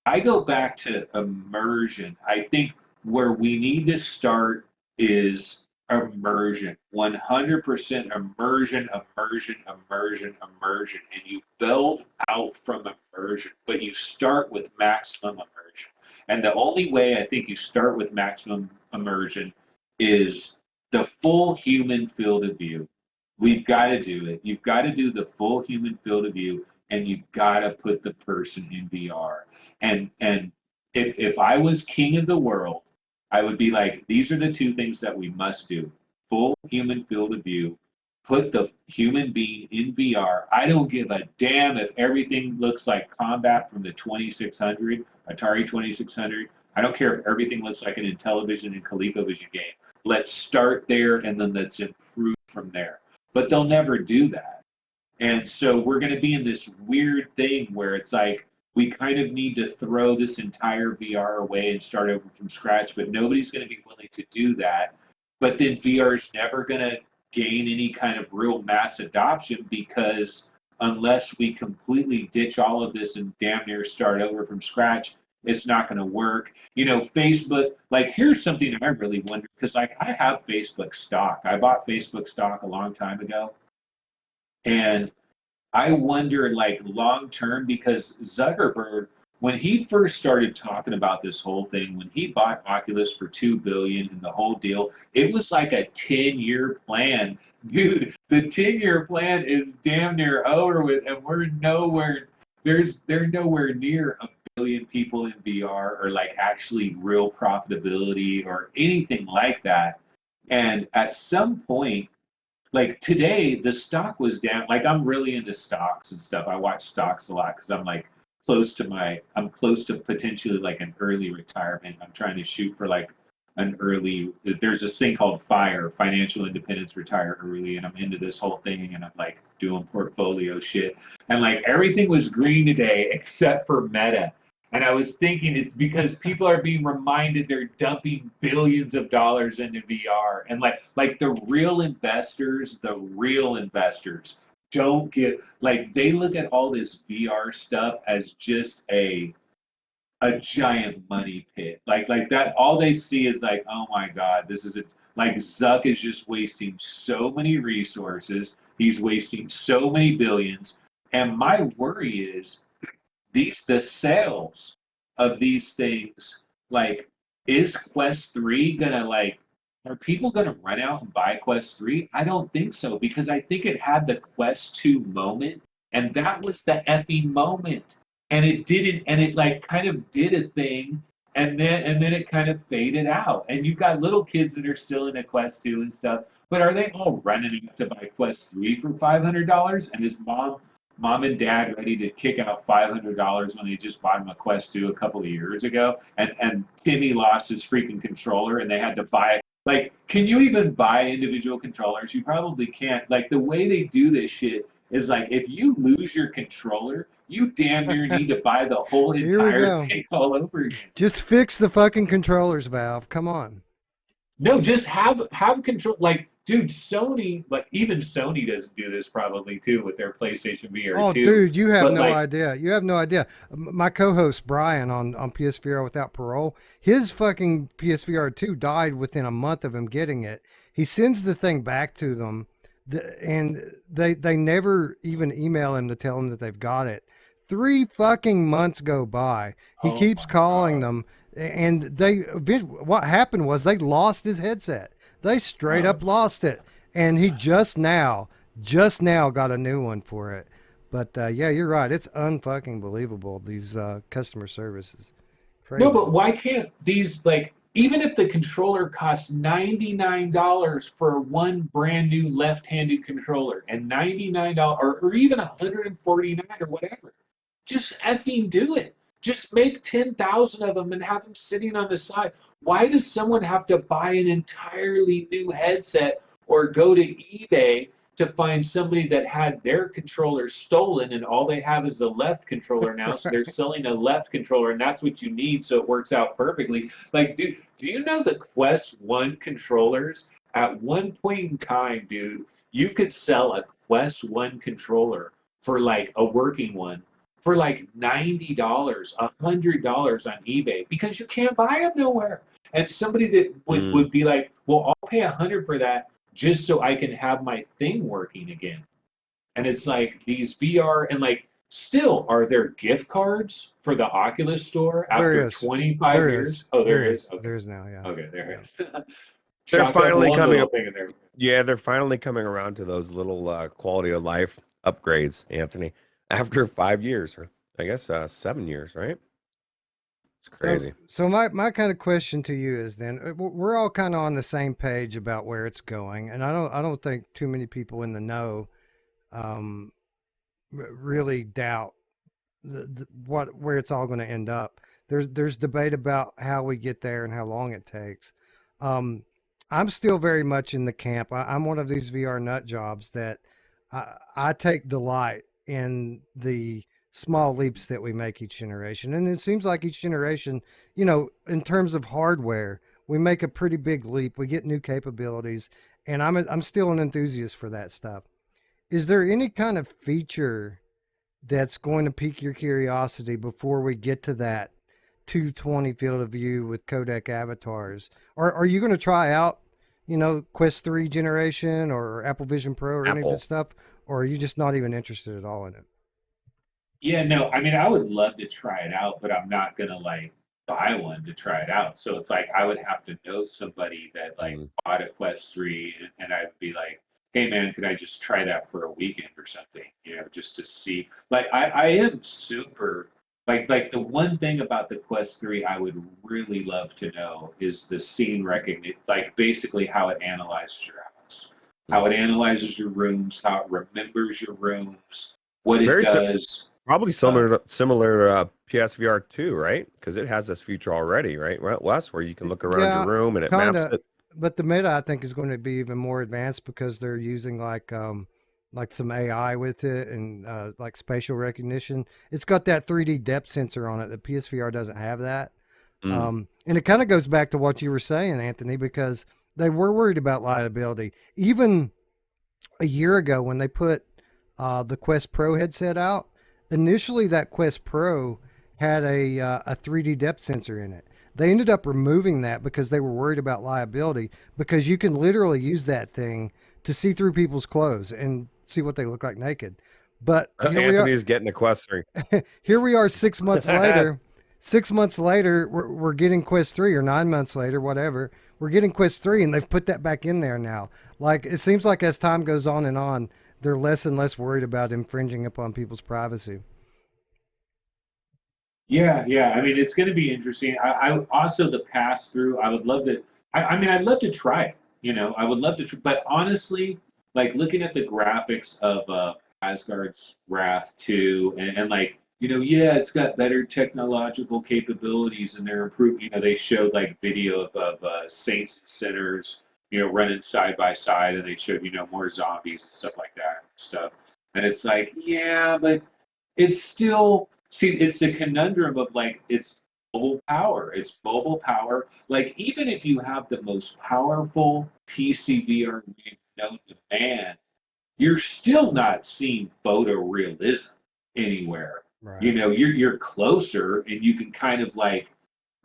I go back to immersion. I think where we need to start is immersion. 100% immersion, immersion, immersion, immersion. And you build out from immersion, but you start with maximum immersion. And the only way I think you start with maximum immersion is the full human field of view. We've got to do it. You've got to do the full human field of view, and you've got to put the person in VR. And if I was king of the world, I would be like, these are the two things that we must do: full human field of view, put the human being in VR. I don't give a damn if everything looks like combat from the 2600, Atari 2600. I don't care if everything looks like an Intellivision and ColecoVision game. Let's start there, and then let's improve from there. But they'll never do that. And so we're going to be in this weird thing where it's like we kind of need to throw this entire VR away and start over from scratch, but nobody's going to be willing to do that. But then VR is never going to gain any kind of real mass adoption because unless we completely ditch all of this and damn near start over from scratch, it's not going to work. Facebook, like, here's something I really wonder, because like I have Facebook stock. I bought Facebook stock a long time ago. And I wonder, like, long term, because Zuckerberg, when he first started talking about this whole thing, when he bought Oculus for $2 billion and the whole deal, it was like a 10-year plan. Dude, the 10-year plan is damn near over with, and we're nowhere. They're nowhere near a billion people in VR or like actually real profitability or anything like that. And at some point, like today, the stock was down. Like I'm really into stocks and stuff. I watch stocks a lot because I'm like I'm close to potentially like an early retirement. I'm trying to shoot for like there's this thing called FIRE, financial independence, retire early, and I'm into this whole thing, and I'm like doing portfolio shit, and like everything was green today except for Meta. And I was thinking it's because people are being reminded they're dumping billions of dollars into VR, and like the real investors don't get, like, they look at all this VR stuff as just a giant money pit. Like that, all they see is like, oh my God, this is like Zuck is just wasting so many resources. He's wasting so many billions. And my worry is the sales of these things, like, is Quest 3 gonna, like, are people gonna run out and buy Quest 3? I don't think so, because I think it had the Quest 2 moment, and that was the effing moment. And it didn't, and it like kind of did a thing, and then it kind of faded out. And you've got little kids that are still in a Quest 2 and stuff, but are they all running up to buy Quest 3 for $500? And is mom and dad ready to kick out $500 when they just bought him a Quest 2 a couple of years ago? And Timmy lost his freaking controller and they had to buy it. Like, can you even buy individual controllers? You probably can't. Like, the way they do this shit is like, if you lose your controller, you damn near need to buy the whole entire thing all over again. Just fix the fucking controllers, Valve. Come on. No, just have control. Like, dude, Sony, like, even Sony doesn't do this probably too with their PlayStation VR. Oh, dude, you have no idea. You have no idea. My co-host Brian on PSVR Without Parole, his fucking PSVR 2 died within a month of him getting it. He sends the thing back to them, and they never even email him to tell him that they've got it. 3 fucking months go by. He Oh keeps my calling God. them, and what happened was they lost his headset. They straight Oh, up lost it, and he just now got a new one for it. But yeah, you're right. It's unfucking believable. These customer services, no, crazy. but why can't these, like, even if the controller costs $99 for one brand new left-handed controller and $99 or even 149 or whatever, just effing do it. Just make 10,000 of them and have them sitting on the side. Why does someone have to buy an entirely new headset or go to eBay to find somebody that had their controller stolen and all they have is the left controller now? So they're selling a left controller and that's what you need. So it works out perfectly. Like, dude, do you know the Quest 1 controllers? At one point in time, dude, you could sell a Quest 1 controller for like a working one for like $90, $100 on eBay because you can't buy them nowhere. And somebody that would be like, well, I'll pay 100 for that just so I can have my thing working again. And it's like these VR and like still are there gift cards for the Oculus store There after is, 25 years? Oh, there is? Okay. there is now. Yeah, Okay, there yeah. is. They're Chalk up finally one coming little up. thing in there. Yeah, they're finally coming around to those little quality of life upgrades, Anthony. After 5 years, or I guess 7 years, right? It's So, crazy. so my kind of question to you is then we're all kind of on the same page about where it's going, and I don't think too many people in the know um, really doubt what where it's all going to end up. There's debate about how we get there and how long it takes. Um, I'm still very much in the camp. I'm one of these VR nut jobs that I take delight in the small leaps that we make each generation, and it seems like each generation, in terms of hardware, we make a pretty big leap. We get new capabilities, and I'm still an enthusiast for that stuff. Is there any kind of feature that's going to pique your curiosity before we get to that 220 field of view with codec avatars? Or are you going to try out, Quest 3 generation or Apple Vision Pro or any of this Apple. stuff? Or are you just not even interested at all in it? Yeah, no, I mean, I would love to try it out, but I'm not gonna like buy one to try it out. So it's like I would have to know somebody that like Mm. bought a Quest 3 and I'd be like, hey man, could I just try that for a weekend or something, just to see. Like I am super like the one thing about the Quest 3 I would really love to know is the scene recognition, like basically how it analyzes your house, how Mm. it analyzes your rooms, how it remembers your rooms, what it Very does. probably Uh, similar to PSVR 2, right? Because it has this feature already, right, Wes, where you can look around your Yeah, room and it kind maps of. it. But the meta, I think, is going to be even more advanced because they're using like some AI with it and like spatial recognition. It's got that 3D depth sensor on it. The PSVR doesn't have that. Mm. And it kind of goes back to what you were saying, Anthony, because they were worried about liability. Even a year ago when they put the Quest Pro headset out, initially that Quest Pro had a 3D depth sensor in it. They ended up removing that because they were worried about liability because you can literally use that thing to see through people's clothes and see what they look like naked. But Anthony's getting a Quest 3. here we are 6 months later. 6 months later, we're getting Quest 3, or 9 months later, whatever. We're getting Quest 3, and they've put that back in there now. Like, it seems like as time goes on and on, they're less and less worried about infringing upon people's privacy. Yeah, yeah. I mean, it's going to be interesting. I also the pass through. I would love to. I mean, I'd love to try it. I would love to. But honestly, like looking at the graphics of Asgard's Wrath 2, and like yeah, it's got better technological capabilities, and they're improved. They showed like video of saints and sinners, running side by side, and they showed more zombies and stuff like that and stuff. And it's like, yeah, but it's still see it's the conundrum of like it's mobile power, like even if you have the most powerful PCVR known to man, you're still not seeing photorealism anywhere. Right. You're closer and you can kind of like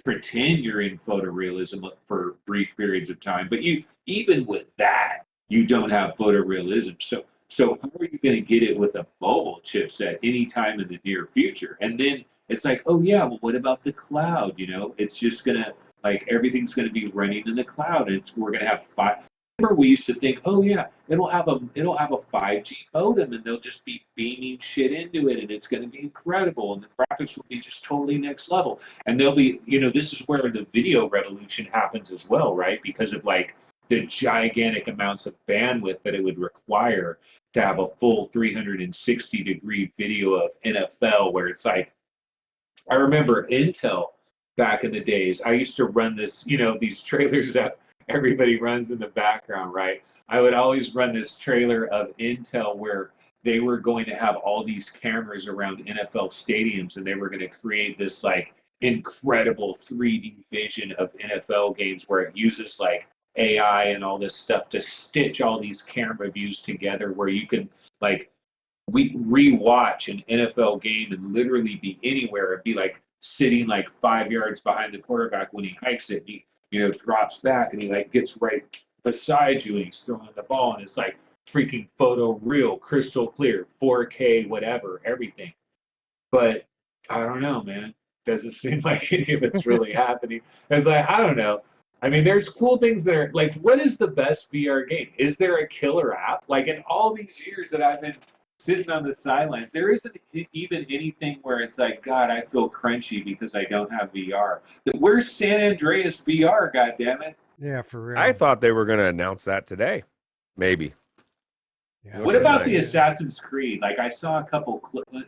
pretend you're in photorealism for brief periods of time, but you even with that you don't have photorealism. So So how are you going to get it with a mobile chipset anytime in the near future? And then it's like, oh yeah, well, what about the cloud? You know, it's just gonna like everything's gonna be running in the cloud. And we're gonna have five. Remember, we used to think, oh yeah, it'll have a 5G modem, and they'll just be beaming shit into it, and it's gonna be incredible, and the graphics will be just totally next level. And they'll be, this is where the video revolution happens as well, right? Because of like the gigantic amounts of bandwidth that it would require to have a full 360-degree video of NFL, where it's like, I remember Intel back in the days. I used to run this, these trailers that everybody runs in the background, right? I would always run this trailer of Intel where they were going to have all these cameras around NFL stadiums, and they were going to create this like incredible 3D vision of NFL games where it uses like AI and all this stuff to stitch all these camera views together, where you can like we rewatch an NFL game and literally be anywhere and be like sitting like 5 yards behind the quarterback when he hikes it. And he, drops back and he like gets right beside you and he's throwing the ball, and it's like freaking photo real, crystal clear, 4K, whatever, everything. But I don't know, man. Doesn't seem like any of it's really happening. It's like, I don't know. I mean, there's cool things that are like, what is the best VR game? Is there a killer app? Like in all these years that I've been sitting on the sidelines, there isn't even anything where it's like, God, I feel crunchy because I don't have VR. Where's San Andreas VR, goddammit? Yeah, for real. I thought they were going to announce that today. Maybe. Yeah. What about the nice. Assassin's Creed? Like, I saw a couple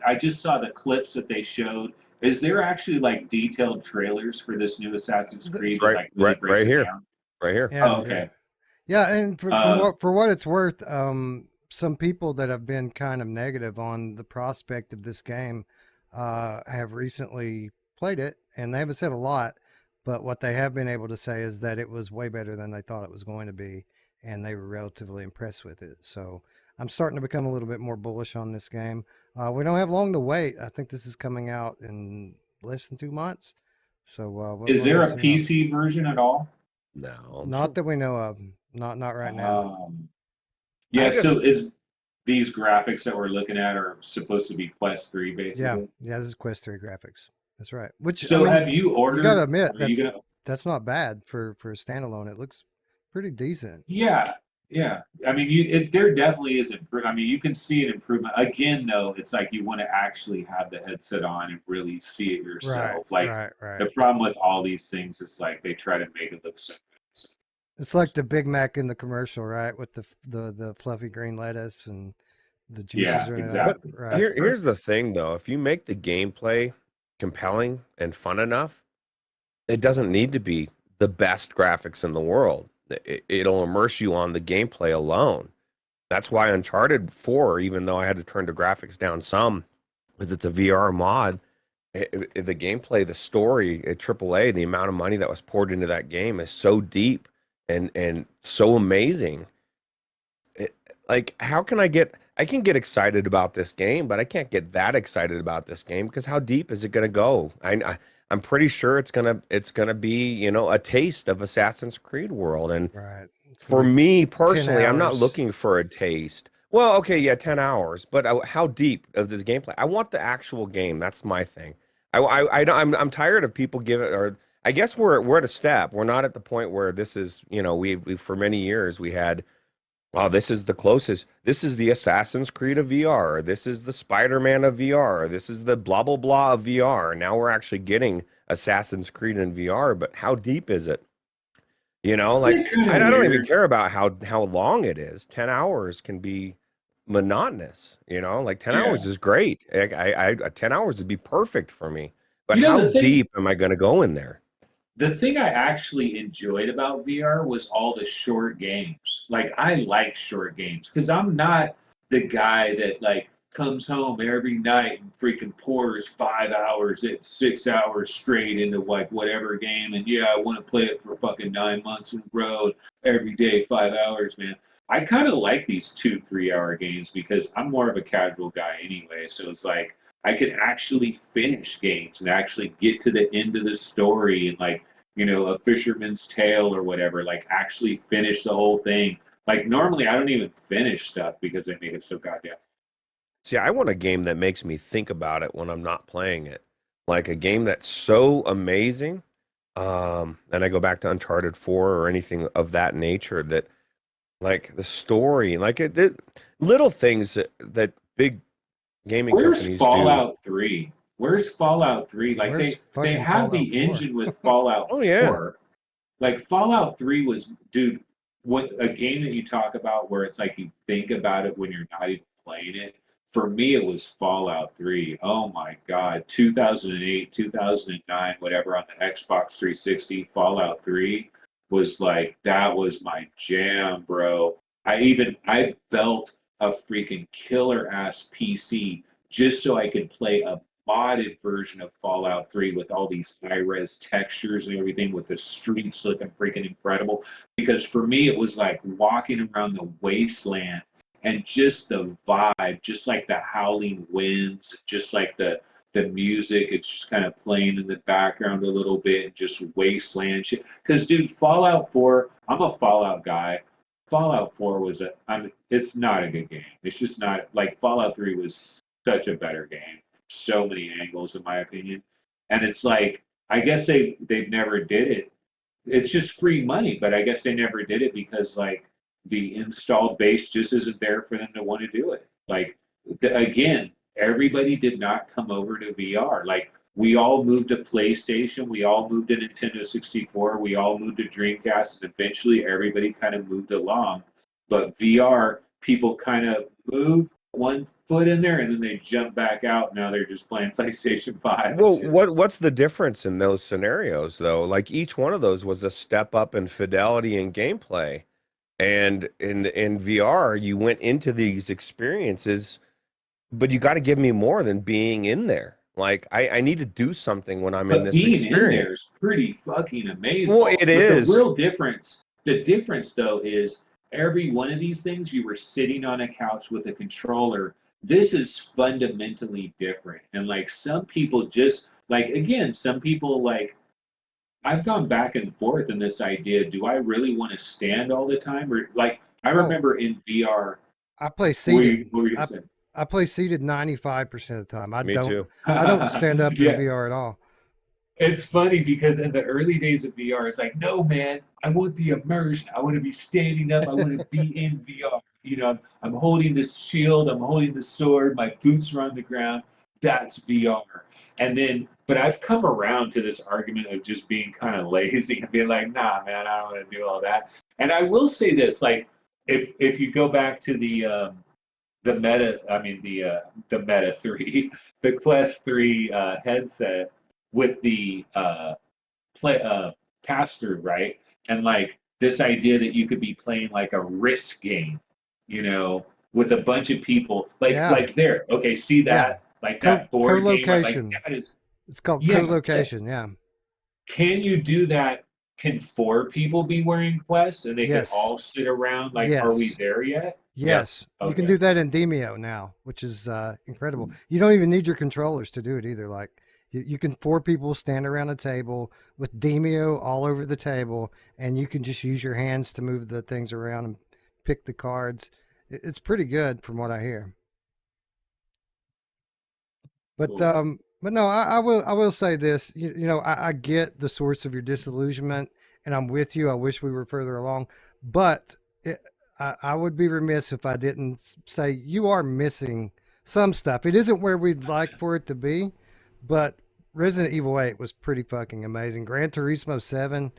I just saw the clips that they showed. Is there actually like detailed trailers for this new Assassin's Creed? That, like, really breaks right it here. down? Right here. Yeah, Oh, okay. Yeah, and for what it's worth, some people that have been kind of negative on the prospect of this game have recently played it, and they haven't said a lot, but what they have been able to say is that it was way better than they thought it was going to be, and they were relatively impressed with it. So I'm starting to become a little bit more bullish on this game. We don't have long to wait. I think this is coming out in less than 2 months. So Is we'll there know a soon enough. PC version at all? No. Not that we know of. Not right now. Yeah, just- so is these graphics that we're looking at are supposed to be Quest 3, basically? Yeah, this is Quest 3 graphics. That's right. Which So I mean, have you ordered? you gotta admit are you gonna? that's not bad for a standalone. It looks pretty decent. Yeah, yeah. I mean, there definitely is improvement. I mean, you can see an improvement. Again, though, it's like you want to actually have the headset on and really see it yourself. Like Right. the problem with all these things is like they try to make it look so good. So, It's like the Big Mac in the commercial, right? With the fluffy green lettuce and the juices yeah, running exactly. out. Right. Here's the thing, though. If you make the gameplay compelling and fun enough, it doesn't need to be the best graphics in the world. It'll immerse you on the gameplay alone. That's why Uncharted 4, even though I had to turn the graphics down some, because it's a VR mod, the gameplay, the story at AAA, the amount of money that was poured into that game is so deep and so amazing. Like, how can I can get excited about this game, but I can't get that excited about this game because how deep is it going to go? I'm pretty sure it's gonna be, a taste of Assassin's Creed world. And Right. for me personally, I'm not hours. looking for a taste. Well, okay, yeah, 10 hours, but how deep of this gameplay? I want the actual game. That's my thing. I'm tired of people or I guess we're at a step. We're not at the point where this is, we for many years we had, wow, this is the closest. This is the Assassin's Creed of VR. This is the Spider-Man of VR. This is the blah, blah, blah of VR. Now we're actually getting Assassin's Creed in VR, but how deep is it? Like, I don't even care about how long it is. 10 hours can be monotonous, like 10 hours is great. 10 hours would be perfect for me. But how deep am I going to go in there? The thing I actually enjoyed about VR was all the short games. Like, I like short games because I'm not the guy that like comes home every night and freaking pours 5 hours, 6 hours straight into like whatever game. And yeah, I want to play it for fucking 9 months in a row, every day, 5 hours, man. I kind of like these 2-3 hour games because I'm more of a casual guy anyway. So it's like, I can actually finish games and actually get to the end of the story and like, A Fisherman's Tale or whatever, like actually finish the whole thing Like normally I don't even finish stuff because they make it so goddamn. See, I want a game that makes me think about it when I'm not playing it. Like a game that's so amazing. And I go back to Uncharted 4 or anything of that nature that like the story, like little things that big gaming Where's companies do. Fallout 3? Where's Fallout 3? Like Where's they fucking have Fallout the 4? engine with Fallout Oh yeah. 4. Like Fallout 3 was, dude, what a game that you talk about where it's like you think about it when you're not even playing it. For me, it was Fallout 3. Oh my God, 2008, 2009, whatever on the Xbox 360, Fallout 3 was like that was my jam, bro. I built a freaking killer ass PC just so I could play a modded version of Fallout 3 with all these high res textures and everything, with the streets looking freaking incredible. Because for me, it was like walking around the wasteland and just the vibe, just like the howling winds, just like the music, it's just kind of playing in the background a little bit, just wasteland shit. Because dude, Fallout 4, I'm a Fallout guy. Fallout 4 was it's not a good game. It's just not like Fallout 3 was such a better game, so many angles in my opinion. And it's like I guess they've never did it. It's just free money, but I guess they never did it because like the installed base just isn't there for them to want to do it. Like again, everybody did not come over to VR. Like we all moved to PlayStation, we all moved to Nintendo 64, we all moved to Dreamcast, and eventually everybody kind of moved along. But VR, people kind of moved one foot in there and then they jump back out. Now they're just playing PlayStation 5 and Well, shit. what's the difference in those scenarios though? Like each one of those was a step up in fidelity and gameplay. And in VR, you went into these experiences, but you got to give me more than being in there. Like I need to do something when I'm in But this being in experience. there is pretty fucking amazing. Well, it But is. the difference though is every one of these things you were sitting on a couch with a controller. This is fundamentally different. And like some people just like again, some people like I've gone back and forth in this idea. Do I really want to stand all the time? Or like I Oh, remember in VR, I play seated. what were you I saying? I play seated 95% of the time. Me too. I don't stand up in Yeah, VR at all. it's funny because in the early days of VR, it's like, no, man, I want the immersion. I want to be standing up. I want to be in VR. You know, I'm holding this shield. I'm holding the sword. My boots are on the ground. That's VR. And then, but I've come around to this argument of just being kind of lazy and being like, nah, man, I don't want to do all that. And I will say this, like, if you go back to the Meta, I mean the Meta 3, the Quest 3 headset with the play pass through, right? And like this idea that you could be playing like a risk game, you know, with a bunch of people, Yeah, like there, okay, see yeah. that, like that board game, like Co-location. that is, It's called yeah, yeah. co-location. Yeah. Can you do that? Can four people be wearing Quests and they could Yes. all sit around? Like, are we Yes. there yet? Yes. Yes. You can Okay. do that in Demio now, which is incredible. You don't even need your controllers to do it either. Like you can four people stand around a table with Demio all over the table, and you can just use your hands to move the things around and pick the cards. It's pretty good from what I hear. Cool. But no, I will say this. You know, I get the source of your disillusionment, and I'm with you. I wish we were further along, but I would be remiss if I didn't say you are missing some stuff. It isn't where we'd like for it to be, but Resident Evil 8 was pretty fucking amazing. Gran Turismo 7,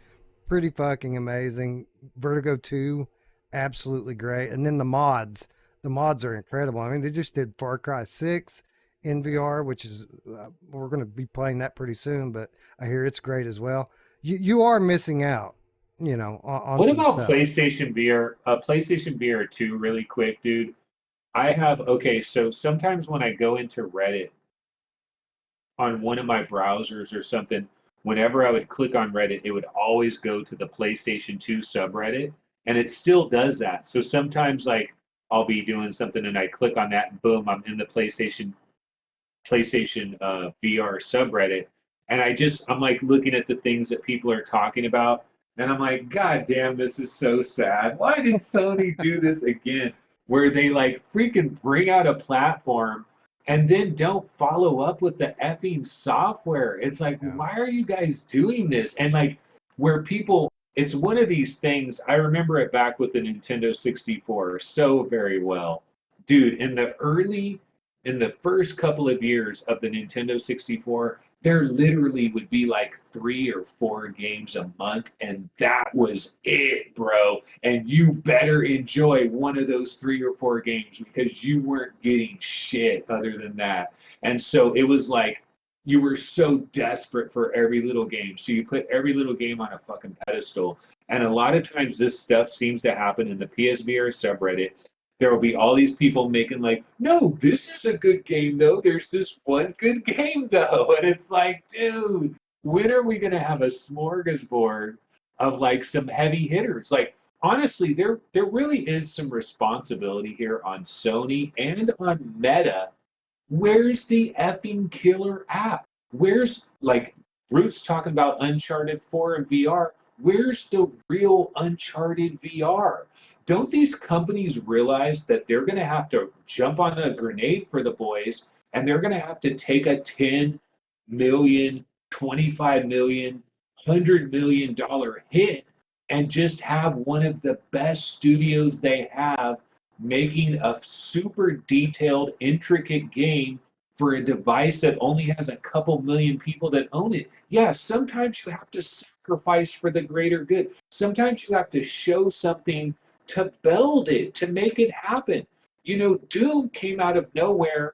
pretty fucking amazing. Vertigo 2, absolutely great. And then the mods are incredible. I mean, they just did Far Cry 6 in VR, which is we're going to be playing that pretty soon, but I hear it's great as well. You are missing out, you know, on What some about stuff. PlayStation VR? PlayStation VR 2, really quick, dude. I have, okay, so sometimes when I go into Reddit on one of my browsers or something, whenever I would click on Reddit, it would always go to the PlayStation 2 subreddit, and it still does that. So sometimes, like, I'll be doing something and I click on that, and boom, I'm in the PlayStation VR subreddit, and I'm like looking at the things that people are talking about, And I'm like, God damn, this is so sad. Why did Sony do this again? Where they like freaking bring out a platform and then don't follow up with the effing software. It's like, Yeah. why are you guys doing this? And like, where people, it's one of these things, I remember it back with the Nintendo 64 so very well. Dude, in the first couple of years of the Nintendo 64, there literally would be like 3 or 4 games a month, and that was it, bro. And you better enjoy one of those 3 or 4 games because you weren't getting shit other than that. And so it was like you were so desperate for every little game. So you put every little game on a fucking pedestal. And a lot of times this stuff seems to happen in the PSVR subreddit. There will be all these people making like, no, this is a good game though. There's this one good game though. And it's like, dude, when are we gonna have a smorgasbord of like some heavy hitters? Like honestly, there really is some responsibility here on Sony and on Meta. Where's the effing killer app? Where's like Ruuts talking about Uncharted 4 and VR? Where's the real Uncharted VR? Don't these companies realize that they're going to have to jump on a grenade for the boys and they're going to have to take a 10 million, 25 million, $100 million hit and just have one of the best studios they have making a super detailed, intricate game for a device that only has a couple million people that own it? Yeah, sometimes you have to sacrifice for the greater good. Sometimes you have to show something to build it, to make it happen. You know, Doom came out of nowhere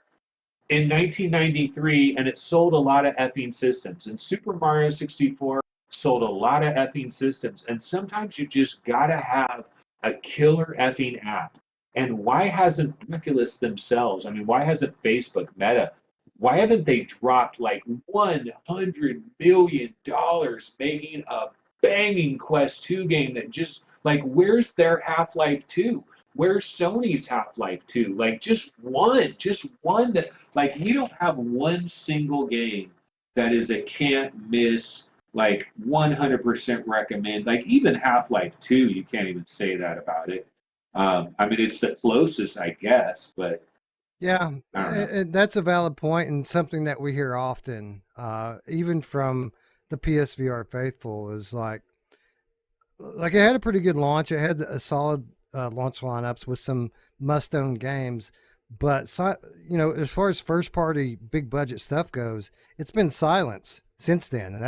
in 1993 and it sold a lot of effing systems. And Super Mario 64 sold a lot of effing systems. And sometimes you just gotta have a killer effing app. And why hasn't Oculus themselves, I mean, why hasn't Facebook, Meta, why haven't they dropped like $100 million making a banging Quest 2 game that just, like, where's their Half-Life 2? Where's Sony's Half-Life 2? Like, just one that, like, we don't have one single game that is a can't miss, like, 100% recommend. Like, even Half-Life 2, you can't even say that about it. I mean, it's the closest, I guess, but Yeah, I don't know. that's a valid point and something that we hear often, even from the PSVR faithful, is like it had a pretty good launch. It had a solid launch lineups with some must-own games, but you know, as far as first-party big budget stuff goes, it's been silence since then, and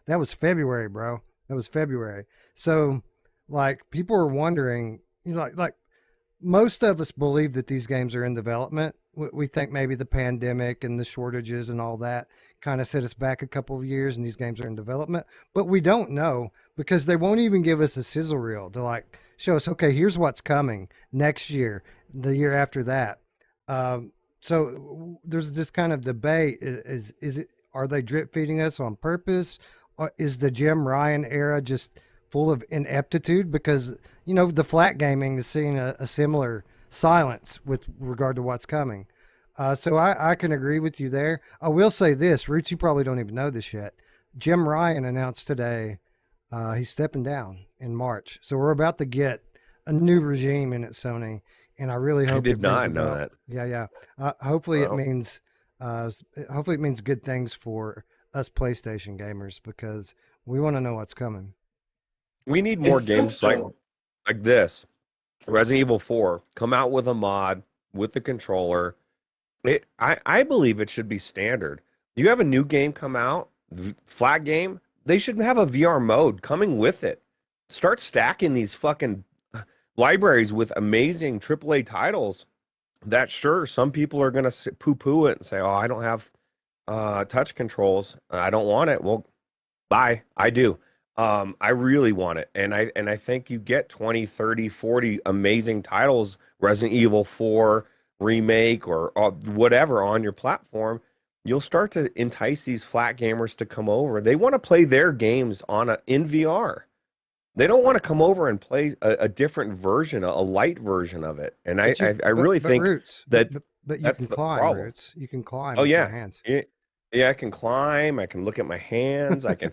that was February, bro. That was February. So, like, people are wondering, you know, like most of us believe that these games are in development. We think maybe the pandemic and the shortages and all that kind of set us back a couple of years and these games are in development, but we don't know because they won't even give us a sizzle reel to like show us, okay, here's what's coming next year, the year after that. So there's this kind of debate: is it, are they drip feeding us on purpose, or is the Jim Ryan era just full of ineptitude? Because you know the flat gaming is seeing a similar silence with regard to what's coming. So I can agree with you there. I will say this, Roots, you probably don't even know this yet. Jim Ryan announced today he's stepping down in March. So we're about to get a new regime in at Sony, and I really I hope it did brings not know about. that. Yeah, yeah. Hopefully it Wow. means hopefully it means good things for us PlayStation gamers because we want to know what's coming. We need more It's games so, like this. Resident Evil 4, come out with a mod with the controller. I believe it should be standard. You have a new game come out, flat game, they should have a VR mode coming with it. Start stacking these fucking libraries with amazing AAA titles that sure some people are going to poo-poo it and say, "Oh, I don't have touch controls. I don't want it." Well, bye. I do. I really want it. And I think you get 20, 30, 40 amazing titles, Resident Evil 4 remake or whatever on your platform. You'll start to entice these flat gamers to come over. They want to play their games in VR. They don't want to come over and play a different version, a light version of it. And I, But I, I really but think Roots, that but you that's can the climb, problem. Roots. You can climb Oh with your yeah. hands. Yeah, I can climb. I can look at my hands. I can,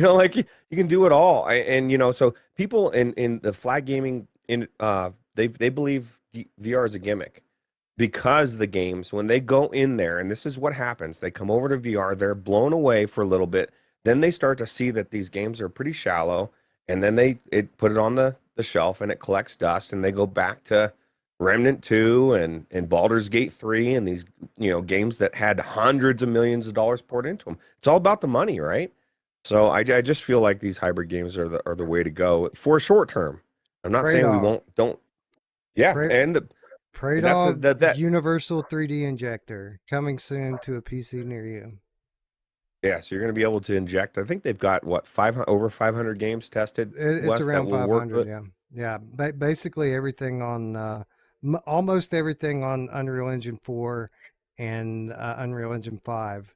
like you can do it all. And so people in the flat gaming they believe VR is a gimmick because the games when they go in there, and this is what happens, they come over to VR, they're blown away for a little bit, then they start to see that these games are pretty shallow, and then they put it on the shelf and it collects dust, and they go back to Remnant 2 and Baldur's Gate 3 and these games that had hundreds of millions of dollars poured into them. It's all about the money, right? So I just feel like these hybrid games are the way to go for short term. I'm not Prey saying we Dog. won't don't yeah, Prey, and Prey that's Dog that Universal 3D Injector coming soon to a PC near you. yeah, so you're going to be able to inject. I think they've got what 500 over 500 games tested, It's Wes, that around will work 500, with. yeah. Yeah, basically everything on almost everything on Unreal Engine 4 and Unreal Engine 5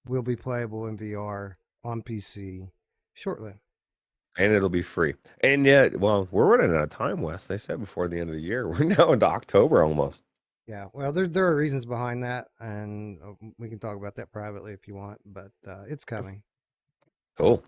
will be playable in VR on PC shortly. And it'll be free. And yet, well, we're running out of time, Wes. They said before the end of the year. We're now into October almost. Yeah, well, there are reasons behind that, and we can talk about that privately if you want, but it's coming. Cool.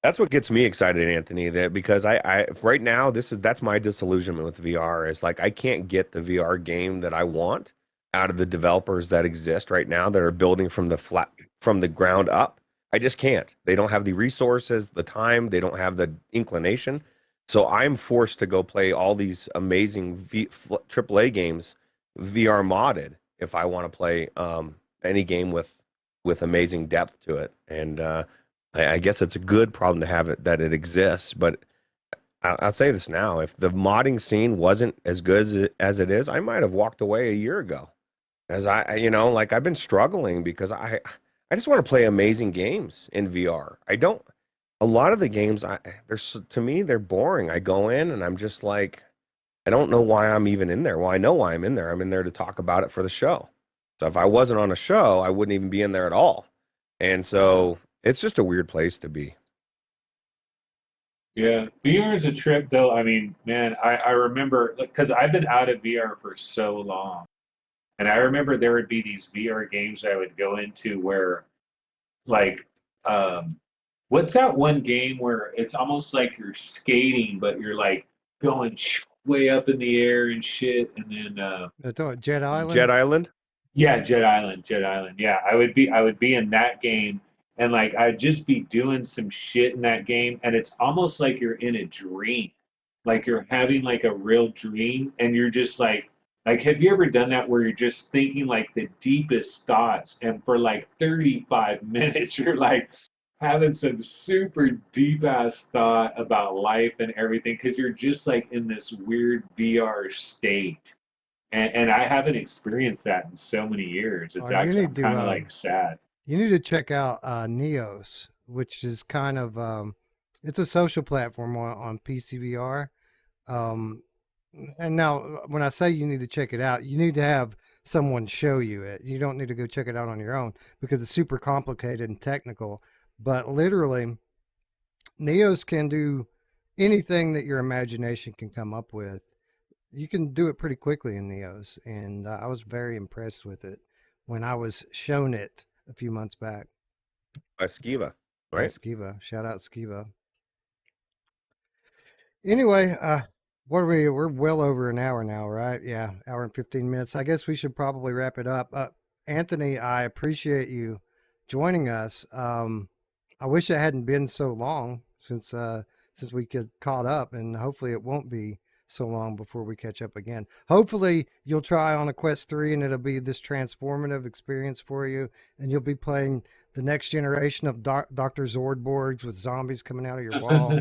That's what gets me excited, Anthony. That because I right now that's my disillusionment with VR is like I can't get the VR game that I want out of the developers that exist right now that are building from the ground up. I just can't. They don't have the resources, the time. They don't have the inclination. So I'm forced to go play all these amazing AAA games VR modded if I want to play any game with amazing depth to it. And I guess it's a good problem to have it that it exists, but I'll say this now: if the modding scene wasn't as good as it is, I might have walked away a year ago. As like I've been struggling because I just want to play amazing games in VR. I don't. A lot of the games to me they're boring. I go in and I'm just like, I don't know why I'm even in there. Well, I know why I'm in there. I'm in there to talk about it for the show. So if I wasn't on a show, I wouldn't even be in there at all. And so it's just a weird place to be. Yeah, VR is a trip though. I mean, man, I remember because I've been out of VR for so long. And I remember there would be these VR games I would go into where like um what's that one game where it's almost like you're skating but you're like going way up in the air and shit and then Jet Jet Island? Island? yeah, Jet Island. Yeah, I would be in that game and like I'd just be doing some shit in that game and it's almost like you're in a dream. Like you're having like a real dream and you're just like have you ever done that where you're just thinking like the deepest thoughts and for like 35 minutes you're like having some super deep ass thought about life and everything because you're just like in this weird VR state. And I haven't experienced that in so many years. Oh, It's actually I'm kind of like sad. you need to check out Neos, which is kind of it's a social platform on PCVR. Um, and now, when I say you need to check it out, you need to have someone show you it. You don't need to go check it out on your own because it's super complicated and technical. But literally, Neos can do anything that your imagination can come up with. You can do it pretty quickly in Neos, and I was very impressed with it when I was shown it a few months back By Skiva, by right? Skiva. Shout out Skiva. Anyway, what are we? We're well over an hour now, right? Yeah, hour and 15 minutes. I guess we should probably wrap it up. Anthony, I appreciate you joining us. I wish it hadn't been so long since we get caught up, and hopefully it won't be so long before we catch up again. Hopefully you'll try on a Quest 3 and it'll be this transformative experience for you, and you'll be playing the next generation of Dr. Zordborgs with zombies coming out of your wall.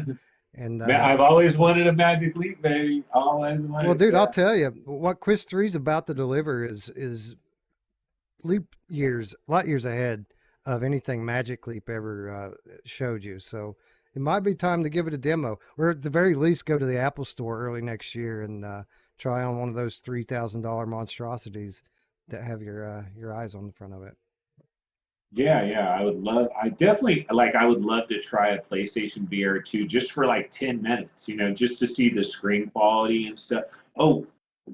And Man, I've always wanted a Magic Leap, baby. Always well, wanted dude, I'll that. tell you what Quest 3 is about to deliver is leap years, light years ahead of anything Magic Leap ever showed you. So it might be time to give it a demo, or at the very least, go to the Apple Store early next year and try on one of those $3,000 monstrosities that have your eyes on the front of it. Yeah, yeah, I definitely like, I would love to try a PlayStation VR 2 just for like 10 minutes, just to see the screen quality and stuff. Oh,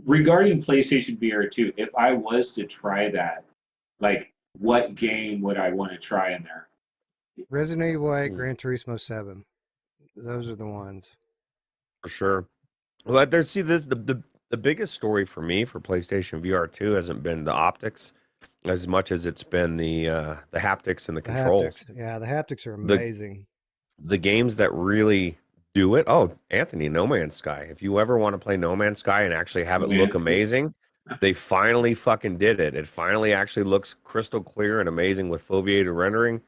regarding PlayStation VR 2, if I was to try that, like, what game would I want to try in there? Resident Evil 8, Gran Turismo 7. Those are the ones. For sure. But there's the biggest story for me for PlayStation VR 2 hasn't been the optics as much as it's been the haptics and the The controls. haptics. Yeah, the haptics are The amazing. the games that really do it. Oh, Anthony, No Man's Sky. If you ever want to play No Man's Sky and actually have it look amazing, they finally fucking did it. It finally actually looks crystal clear and amazing with foveated rendering.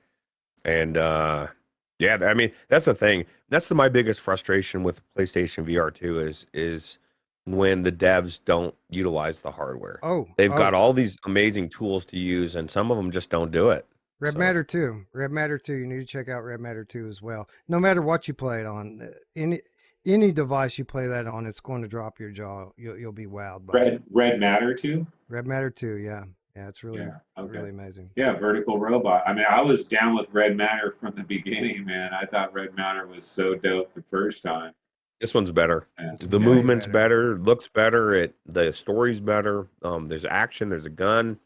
And yeah, I mean, that's the thing. That's my biggest frustration with PlayStation VR 2 is when the devs don't utilize the hardware. They've got all these amazing tools to use, and some of them just don't do it. Red Matter 2. Red Matter 2. You need to check out Red Matter 2 as well. No matter what you play it on, any device you play that on, it's going to drop your jaw. You'll be wowed by it. Red Matter 2? Red Matter 2, yeah. Yeah, it's really really amazing. Yeah, Vertical Robot. I mean, I was down with Red Matter from the beginning, man. I thought Red Matter was so dope the first time. This one's better. Yeah. The movement's better, looks better, the story's better. There's action, there's a gun.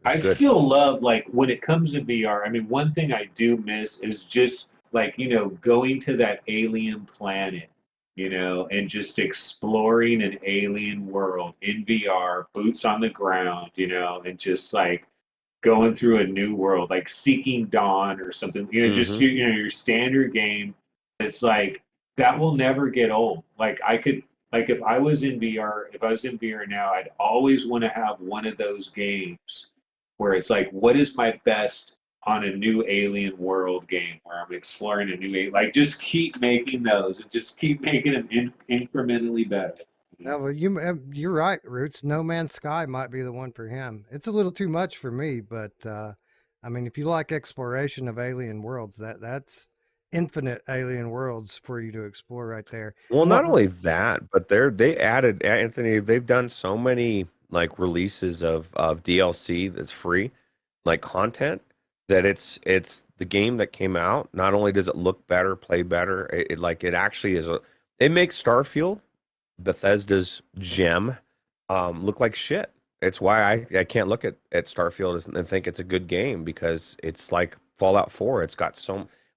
I still love, like, when it comes to VR, I mean, one thing I do miss is just, like, you know, going to that alien planet, you know, and just exploring an alien world in VR, boots on the ground, you know, and just, like, going through a new world, like Seeking Dawn or something, you know, just, you know, your standard game. It's like, that will never get old. Like, I could, like, if I was in VR now, I'd always want to have one of those games where it's like, what is my best on a new alien world game where I'm exploring a new alien? Like, just keep making those and just keep making them incrementally better. No, well, you're right, Roots. No Man's Sky might be the one for him. It's a little too much for me, but I mean, if you like exploration of alien worlds, that's infinite alien worlds for you to explore right there. Well, not only that, but they added, Anthony, they've done so many like releases of DLC that's free, like content, that it's the game that came out. Not only does it look better, play better, it actually is it makes Starfield, Bethesda's gem, look like shit. It's why I can't look at Starfield and think it's a good game, because it's like Fallout 4. It's got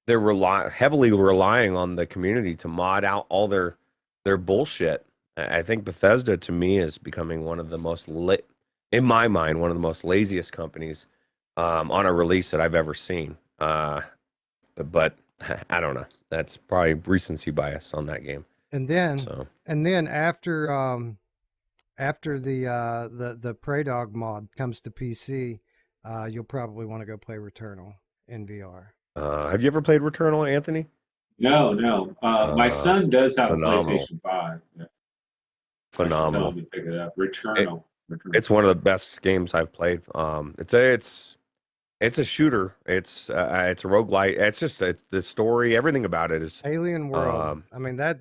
they're heavily relying on the community to mod out all their bullshit. I think Bethesda, to me, is becoming one of the most in my mind, one of the most laziest companies on a release that I've ever seen. But I don't know. That's probably recency bias on that game. And then after the Prey Dog mod comes to PC, you'll probably want to go play Returnal in VR. Have you ever played Returnal, Anthony? No. My son does have phenomenal. a PlayStation 5. Yeah. Phenomenal. I should tell him to pick it up. Returnal. It's one of the best games I've played. It's a shooter. It's a roguelite. It's just the story, everything about it is alien world. I mean, that's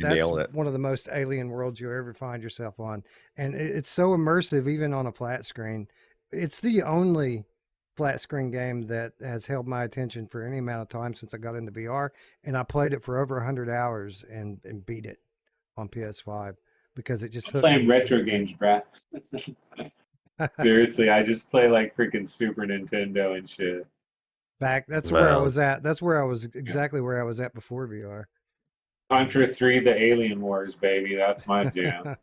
one of the most alien worlds you'll ever find yourself on, and it's so immersive, even on a flat screen. It's the only flat screen game that has held my attention for any amount of time since I got into VR, and I played it for over 100 hours and beat it on PS5 because it just playing retro games, bruh. Seriously, I just play like freaking Super Nintendo and shit. That's where I was at. That's where I was exactly where I was at before VR. Contra 3, the Alien Wars, baby. That's my jam.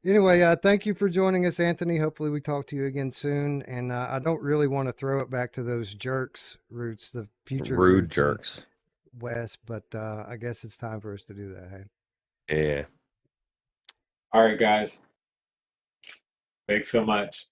Anyway, thank you for joining us, Anthony. Hopefully we talk to you again soon. And I don't really want to throw it back to those jerks, Roots, the future rude jerks, Wes, but I guess it's time for us to do that. Hey? Yeah. All right, guys. Thanks so much.